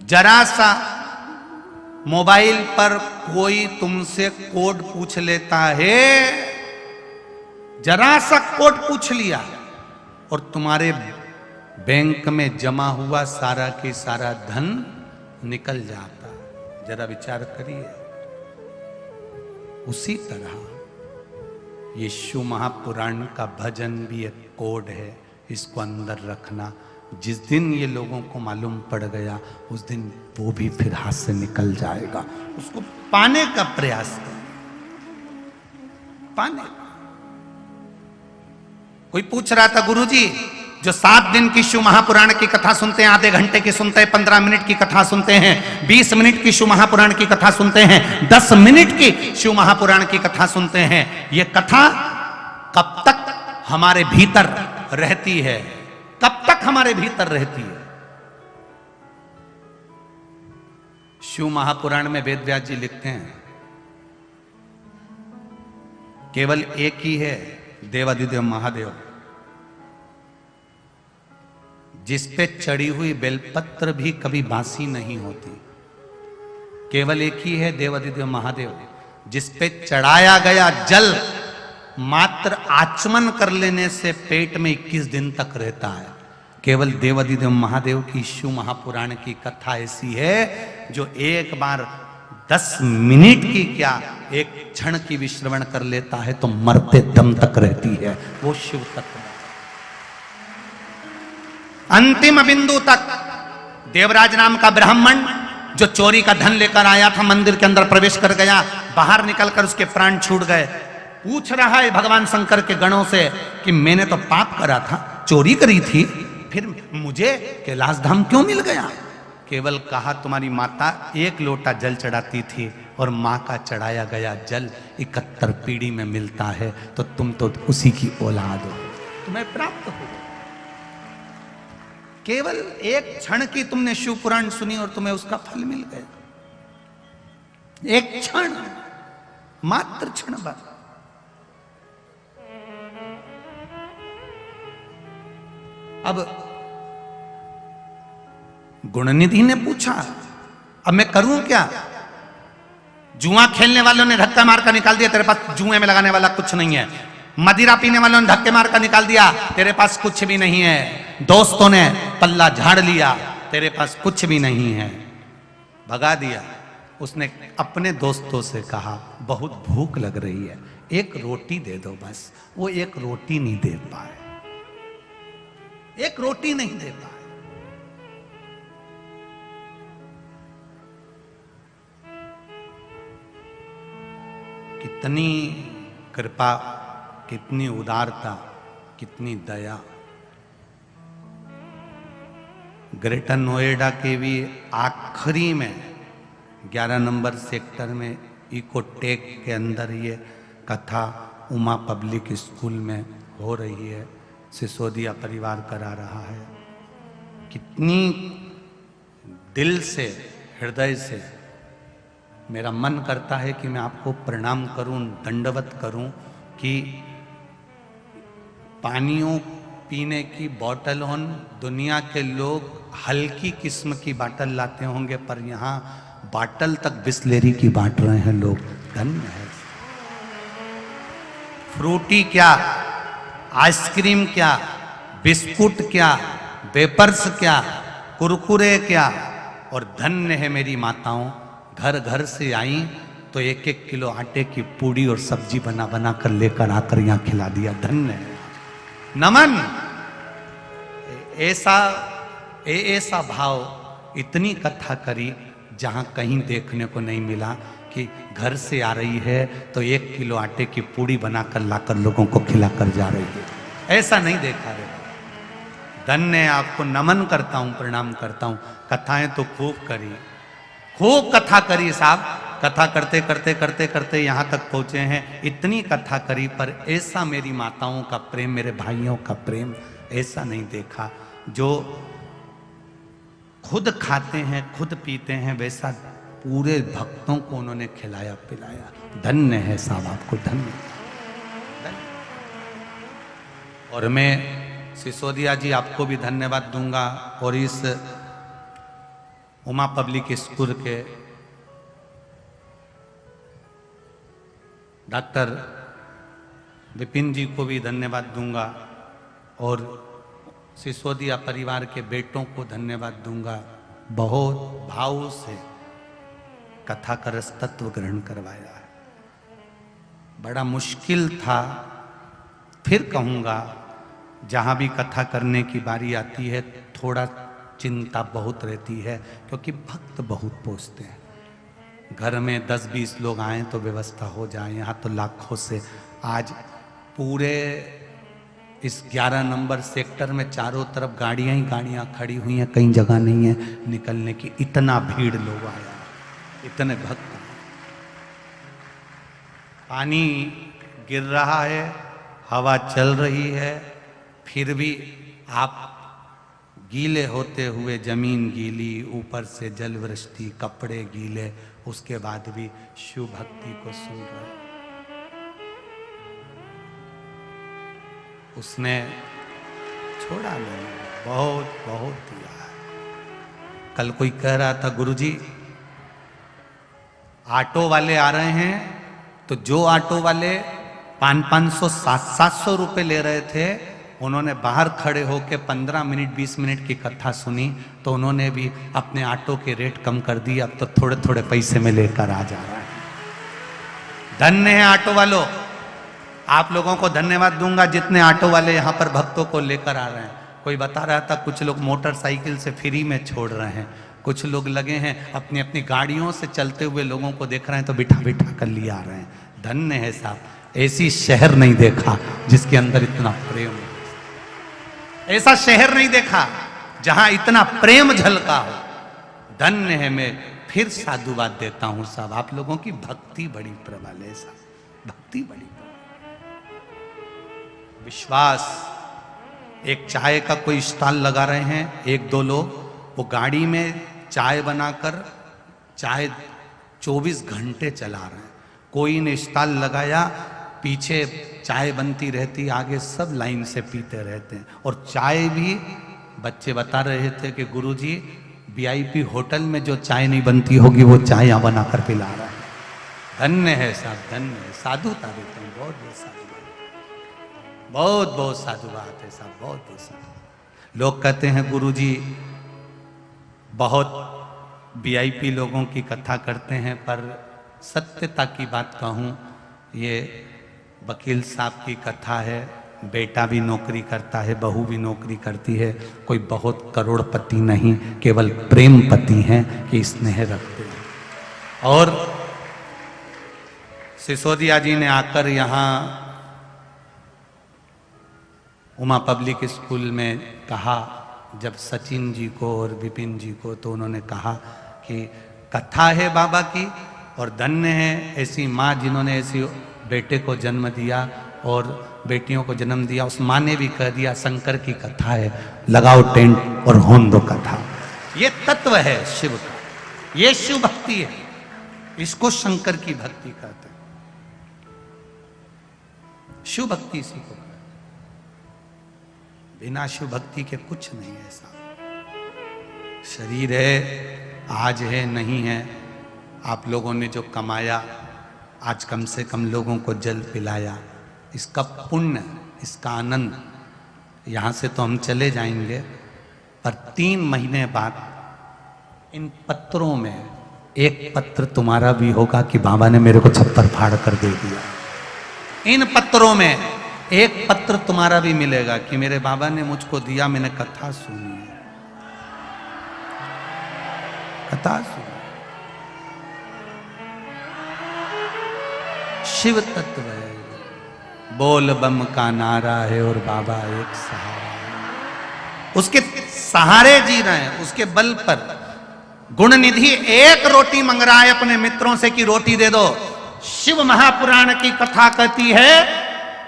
जरा सा मोबाइल पर कोई तुमसे कोड पूछ लेता है, जरा सा कोड पूछ लिया और तुम्हारे बैंक में जमा हुआ सारा के सारा धन निकल जाता। जरा विचार करिए। उसी तरह ये शिव महापुराण का भजन भी एक कोड है, इसको अंदर रखना। जिस दिन ये लोगों को मालूम पड़ गया, उस दिन वो भी फिर हाथ से निकल जाएगा। उसको पाने का प्रयास कर, पाने। कोई पूछ रहा था, गुरुजी जो 7 दिन की शिव महापुराण की कथा सुनते हैं, आधे घंटे की सुनते हैं, 15 मिनट की कथा सुनते हैं, 20 मिनट की शिव महापुराण की कथा सुनते हैं, 10 मिनट की शिव महापुराण की कथा सुनते हैं, ये कथा कब तक हमारे भीतर रहती है, कब तक हमारे भीतर रहती है? शिव महापुराण में वेद व्यास जी लिखते हैं, केवल एक ही है देवादिदेव महादेव, जिस पे चढ़ी हुई बेलपत्र भी कभी बासी नहीं होती। केवल एक ही है देवादिदेव महादेव, जिस पे चढ़ाया गया जल मात्र आचमन कर लेने से पेट में 21 दिन तक रहता है। केवल देवादिदेव महादेव की शिव महापुराण की कथा ऐसी है जो एक बार 10 मिनट की क्या, एक क्षण की भी श्रवण कर लेता है तो मरते दम तक रहती है। वो शिव तत्व अंतिम बिंदु तक। देवराज नाम का ब्राह्मण जो चोरी का धन लेकर आया था, मंदिर के अंदर प्रवेश कर गया, बाहर निकलकर उसके प्राण छूट गए। पूछ रहा है भगवान शंकर के गणों से कि मैंने तो पाप करा था, चोरी करी थी, फिर मुझे कैलाश धाम क्यों मिल गया? केवल कहा तुम्हारी माता 1 लोटा जल चढ़ाती थी और माँ का चढ़ाया गया जल 71 पीढ़ी में मिलता है, तो तुम तो उसी की औलाद हो, तुम्हें प्राप्त हो। केवल एक क्षण की तुमने शिव पुराण सुनी और तुम्हें उसका फल मिल गया। एक क्षण, मात्र क्षण भर। अब गुणनिधि ने पूछा, अब मैं करूं क्या? जुआ खेलने वालों ने धक्का मारकर निकाल दिया, तेरे पास जुए में लगाने वाला कुछ नहीं है। मदिरा पीने वालों ने धक्के मारकर निकाल दिया, तेरे पास कुछ भी नहीं है। दोस्तों ने पल्ला झाड़ लिया, तेरे पास कुछ भी नहीं है, भगा दिया। उसने अपने दोस्तों से कहा, बहुत भूख लग रही है, एक रोटी दे दो बस। वो एक रोटी नहीं दे पाए, एक रोटी नहीं दे पाए। कितनी कृपा, कितनी उदारता, कितनी दया। ग्रेटर नोएडा के भी आखिरी में 11 नंबर सेक्टर में इकोटेक के अंदर ये कथा उमा पब्लिक स्कूल में हो रही है। सिसोदिया परिवार करा रहा है। कितनी दिल से, हृदय से मेरा मन करता है कि मैं आपको प्रणाम करूं, दंडवत करूं कि पानियों पीने की बोतल हो, दुनिया के लोग हल्की किस्म की बोतल लाते होंगे, पर यहाँ बोतल तक बिस्लेरी की बांट रहे हैं लोग। धन्य है। फ्रूटी क्या, आइसक्रीम क्या, बिस्कुट क्या, वेपर्स क्या, कुरकुरे क्या, और धन्य है मेरी माताओं, घर घर से आई तो 1-1 किलो आटे की पूड़ी और सब्जी बना बना कर लेकर आकर यहाँ खिला दिया। धन्य है। नमन। ऐसा भाव, इतनी कथा करी जहां कहीं देखने को नहीं मिला कि घर से आ रही है तो 1 किलो आटे की पूड़ी बनाकर लाकर लोगों को खिलाकर जा रही है। ऐसा नहीं देखा रे। धन्य, आपको नमन करता हूं, प्रणाम करता हूं। कथाएं तो खूब करी, खूब कथा करी साहब। कथा करते करते करते करते यहां तक पहुंचे हैं। इतनी कथा करी, पर ऐसा मेरी माताओं का प्रेम, मेरे भाइयों का प्रेम ऐसा नहीं देखा। जो खुद खाते हैं, खुद पीते हैं, वैसा पूरे भक्तों को उन्होंने खिलाया पिलाया। धन्य है साहब, आपको धन्य। और मैं सिसोदिया जी आपको भी धन्यवाद दूंगा, और इस उमा पब्लिक स्कूल के डॉक्टर विपिन जी को भी धन्यवाद दूंगा, और सिसोदिया परिवार के बेटों को धन्यवाद दूंगा। बहुत भाव से कथा का रस तत्व ग्रहण करवाया है। बड़ा मुश्किल था, फिर कहूँगा, जहाँ भी कथा करने की बारी आती है थोड़ा चिंता बहुत रहती है, क्योंकि भक्त बहुत पहुँचते हैं। घर में 10-20 लोग आए तो व्यवस्था हो जाए, यहाँ तो लाखों से। आज पूरे इस 11 नंबर सेक्टर में चारों तरफ गाड़ियां ही गाड़ियां खड़ी हुई हैं, कहीं जगह नहीं है निकलने की। इतना भीड़ लोग आया, इतने भक्त। पानी गिर रहा है, हवा चल रही है, फिर भी आप गीले होते हुए, जमीन गीली, ऊपर से जल वृष्टि, कपड़े गीले, उसके बाद भी शिव भक्ति को सुन रहे। उसने छोड़ा नहीं, बहुत बहुत दिया है। कल कोई कह रहा था, गुरुजी ऑटो वाले आ रहे हैं, तो जो ऑटो वाले 500-500, 700 रुपए ले रहे थे, उन्होंने बाहर खड़े होकर 15 मिनट 20 मिनट की कथा सुनी, तो उन्होंने भी अपने ऑटो के रेट कम कर दिए। अब तो थोड़े थोड़े पैसे में लेकर आ जा रहा है। धन्य है ऑटो वालों, आप लोगों को धन्यवाद दूंगा जितने ऑटो वाले यहाँ पर भक्तों को लेकर आ रहे हैं। कोई बता रहा था कुछ लोग मोटरसाइकिल से फ्री में छोड़ रहे हैं, कुछ लोग लगे हैं अपनी अपनी गाड़ियों से चलते हुए लोगों को देख रहे हैं तो बिठा बिठा कर लिए आ रहे हैं। धन्य है साहब, ऐसी शहर नहीं देखा जिसके अंदर इतना प्रेम हो। ऐसा शहर नहीं देखा जहां इतना प्रेम झलका हो। धन्य है। मैं फिर साधुवाद देता हूं साहब, आप लोगों की भक्ति बड़ी प्रबल है साहब, भक्ति बड़ी प्रबल। विश्वास। एक चाय का कोई स्टॉल लगा रहे हैं 1-2 लोग, वो गाड़ी में चाय बनाकर चाय 24 घंटे चला रहे हैं। कोई ने स्टॉल लगाया, पीछे चाय बनती रहती, आगे सब लाइन से पीते रहते हैं। और चाय भी बच्चे बता रहे थे कि गुरुजी VIP होटल में जो चाय नहीं बनती होगी वो चाय यहाँ बनाकर पिला रहा है। धन्य है साहब, धन्य है। साधुता देते हैं, बहुत बहुत साधु, बहुत बहुत साधु बात है साहब, बहुत बहुत साधु। लोग कहते हैं गुरुजी बहुत VIP लोगों की कथा करते हैं, पर सत्यता की बात कहूँ, ये वकील साहब की कथा है। बेटा भी नौकरी करता है, बहू भी नौकरी करती है, कोई बहुत करोड़पति नहीं, केवल प्रेम पति हैं कि स्नेह रखते हैं। और सिसोदिया जी ने आकर यहाँ उमा पब्लिक स्कूल में कहा, जब सचिन जी को और विपिन जी को, तो उन्होंने कहा कि कथा है बाबा की और धन्य है ऐसी माँ जिन्होंने ऐसी बेटे को जन्म दिया और बेटियों को जन्म दिया। उस माँ ने भी कह दिया शंकर की कथा है, लगाओ टेंट और होन दो कथा। ये तत्व है शिव का, ये शिव भक्ति है, इसको शंकर की भक्ति कहते हैं। शिव भक्ति इसी को, बिना शिव भक्ति के कुछ नहीं है। ऐसा शरीर है, आज है नहीं है, आप लोगों ने जो कमाया, आज कम से कम लोगों को जल पिलाया, इसका पुण्य, इसका आनंद, यहां से तो हम चले जाएंगे, पर 3 महीने बाद इन पत्रों में एक पत्र तुम्हारा भी होगा कि बाबा ने मेरे को छप्पर फाड़ कर दे दिया। इन पत्रों में एक पत्र तुम्हारा भी मिलेगा कि मेरे बाबा ने मुझको दिया, मैंने कथा सुनी है, कथा सुनी। शिव तत्व है, बोल बम का नारा है और बाबा एक सहारा है। उसके सहारे जी रहे हैं, उसके बल पर। गुण निधि एक रोटी मंग रहा है अपने मित्रों से कि रोटी दे दो। शिव महापुराण की कथा कहती है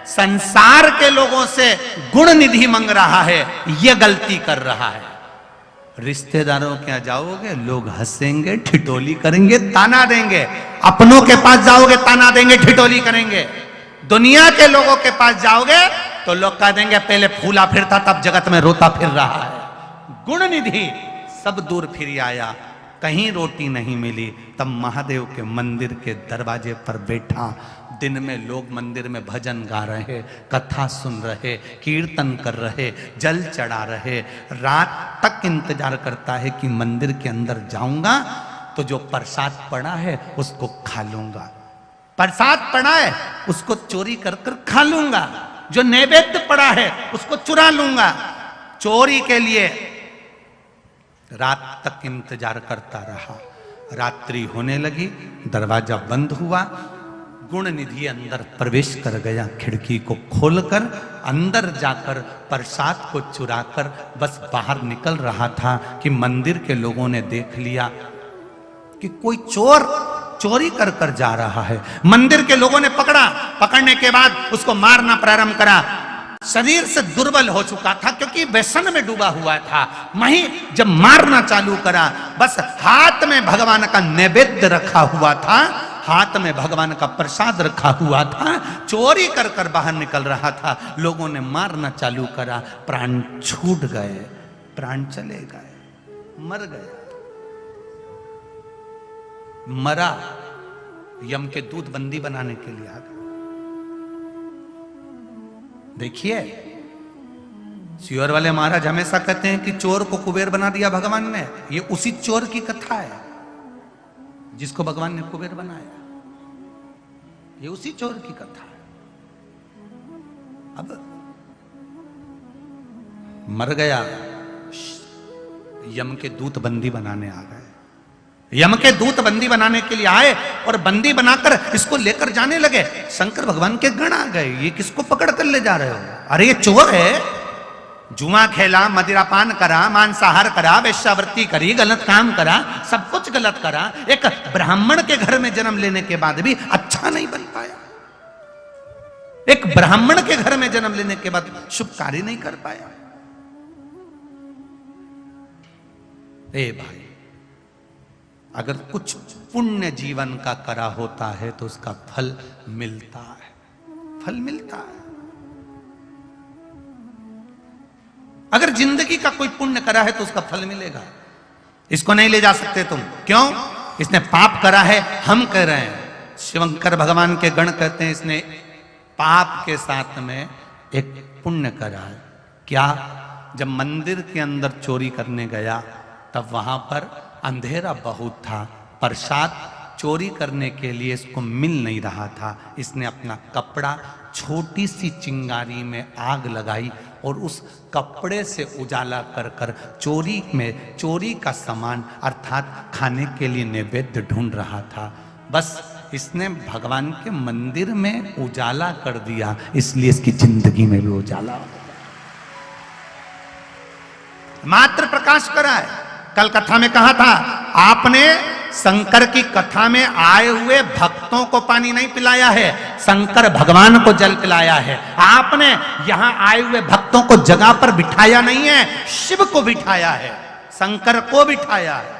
संसार के लोगों से गुण निधि मंग रहा है, यह गलती कर रहा है। रिश्तेदारों के यहाँ जाओगे, लोग हंसेंगे, ठिठोली करेंगे, ताना देंगे। अपनों के पास जाओगे, ताना देंगे, ठिठोली करेंगे। दुनिया के लोगों के पास जाओगे तो लोग कह देंगे पहले फूला फिरता तब जगत में रोता फिर रहा है। गुण निधि सब दूर फिर आया, कहीं रोटी नहीं मिली, तब महादेव के मंदिर के दरवाजे पर बैठा। दिन में लोग मंदिर में भजन गा रहे, कथा सुन रहे, कीर्तन कर रहे, जल चढ़ा रहे। रात तक इंतजार करता है कि मंदिर के अंदर जाऊंगा तो जो प्रसाद पड़ा है उसको खा लूंगा। प्रसाद पड़ा है उसको चोरी कर कर खा लूंगा, जो नैवेद्य पड़ा है उसको चुरा लूंगा। चोरी के लिए रात तक इंतजार करता रहा। रात्रि होने लगी, दरवाजा बंद हुआ। गुण निधि अंदर प्रवेश कर गया, खिड़की को खोलकर अंदर जाकर प्रसाद को चुराकर बस बाहर निकल रहा था कि मंदिर के लोगों ने देख लिया कि कोई चोर चोरी कर कर जा रहा है। मंदिर के लोगों ने पकड़ा, पकड़ने के बाद उसको मारना प्रारंभ करा। शरीर से दुर्बल हो चुका था क्योंकि व्यसन में डूबा हुआ था। वहीं जब मारना चालू करा, बस हाथ में भगवान का नैवेद्य रखा हुआ था, हाथ में भगवान का प्रसाद रखा हुआ था, चोरी कर कर बाहर निकल रहा था। लोगों ने मारना चालू करा, प्राण छूट गए, प्राण चले गए, मर गया। मरा, यम के दूत बंदी बनाने के लिए आ गए। देखिए, सियोर वाले महाराज हमेशा कहते हैं कि चोर को कुबेर बना दिया भगवान ने। ये उसी चोर की कथा है जिसको भगवान ने कुबेर बनाया। ये उसी चोर की कथा है। अब मर गया, यम के दूत बंदी बनाने आ गए। यम के दूत बंदी बनाने के लिए आए और बंदी बनाकर इसको लेकर जाने लगे। शंकर भगवान के गण आ गए, ये किसको पकड़ कर ले जा रहे हो? अरे ये चोर है, जुआ खेला, मदिरापान करा, मांसाहार करा, वेश्यावृत्ति करी, गलत काम करा, सब कुछ गलत करा। एक ब्राह्मण के घर में जन्म लेने के बाद भी अच्छा नहीं बन पाया। एक ब्राह्मण के घर में जन्म लेने के बाद शुभ कार्य नहीं कर पाया। ए भाई, अगर कुछ पुण्य जीवन का करा होता है तो उसका फल मिलता है, फल मिलता है। अगर जिंदगी का कोई पुण्य करा है तो उसका फल मिलेगा। इसको नहीं ले जा सकते तुम, क्यों? इसने पाप करा है, हम कह रहे हैं। शिवशंकर भगवान के गण कहते हैं इसने पाप के साथ में एक पुण्य करा है। क्या? जब मंदिर के अंदर चोरी करने गया तब वहां पर अंधेरा बहुत था, प्रसाद चोरी करने के लिए इसको मिल नहीं रहा था। इसने अपना कपड़ा छोटी सी चिंगारी में आग लगाई और उस कपड़े से उजाला कर कर चोरी का सामान अर्थात खाने के लिए नैवेद्य ढूंढ रहा था। बस इसने भगवान के मंदिर में उजाला कर दिया, इसलिए इसकी जिंदगी में भी उजाला हो गया। मात्र प्रकाश करा है। कल कथा में कहा था, आपने शंकर की कथा में आए हुए भक्तों को पानी नहीं पिलाया है, शंकर भगवान को जल पिलाया है। आपने यहां आए हुए भक्तों को जगह पर बिठाया नहीं है, शिव को बिठाया है, शंकर को बिठाया है।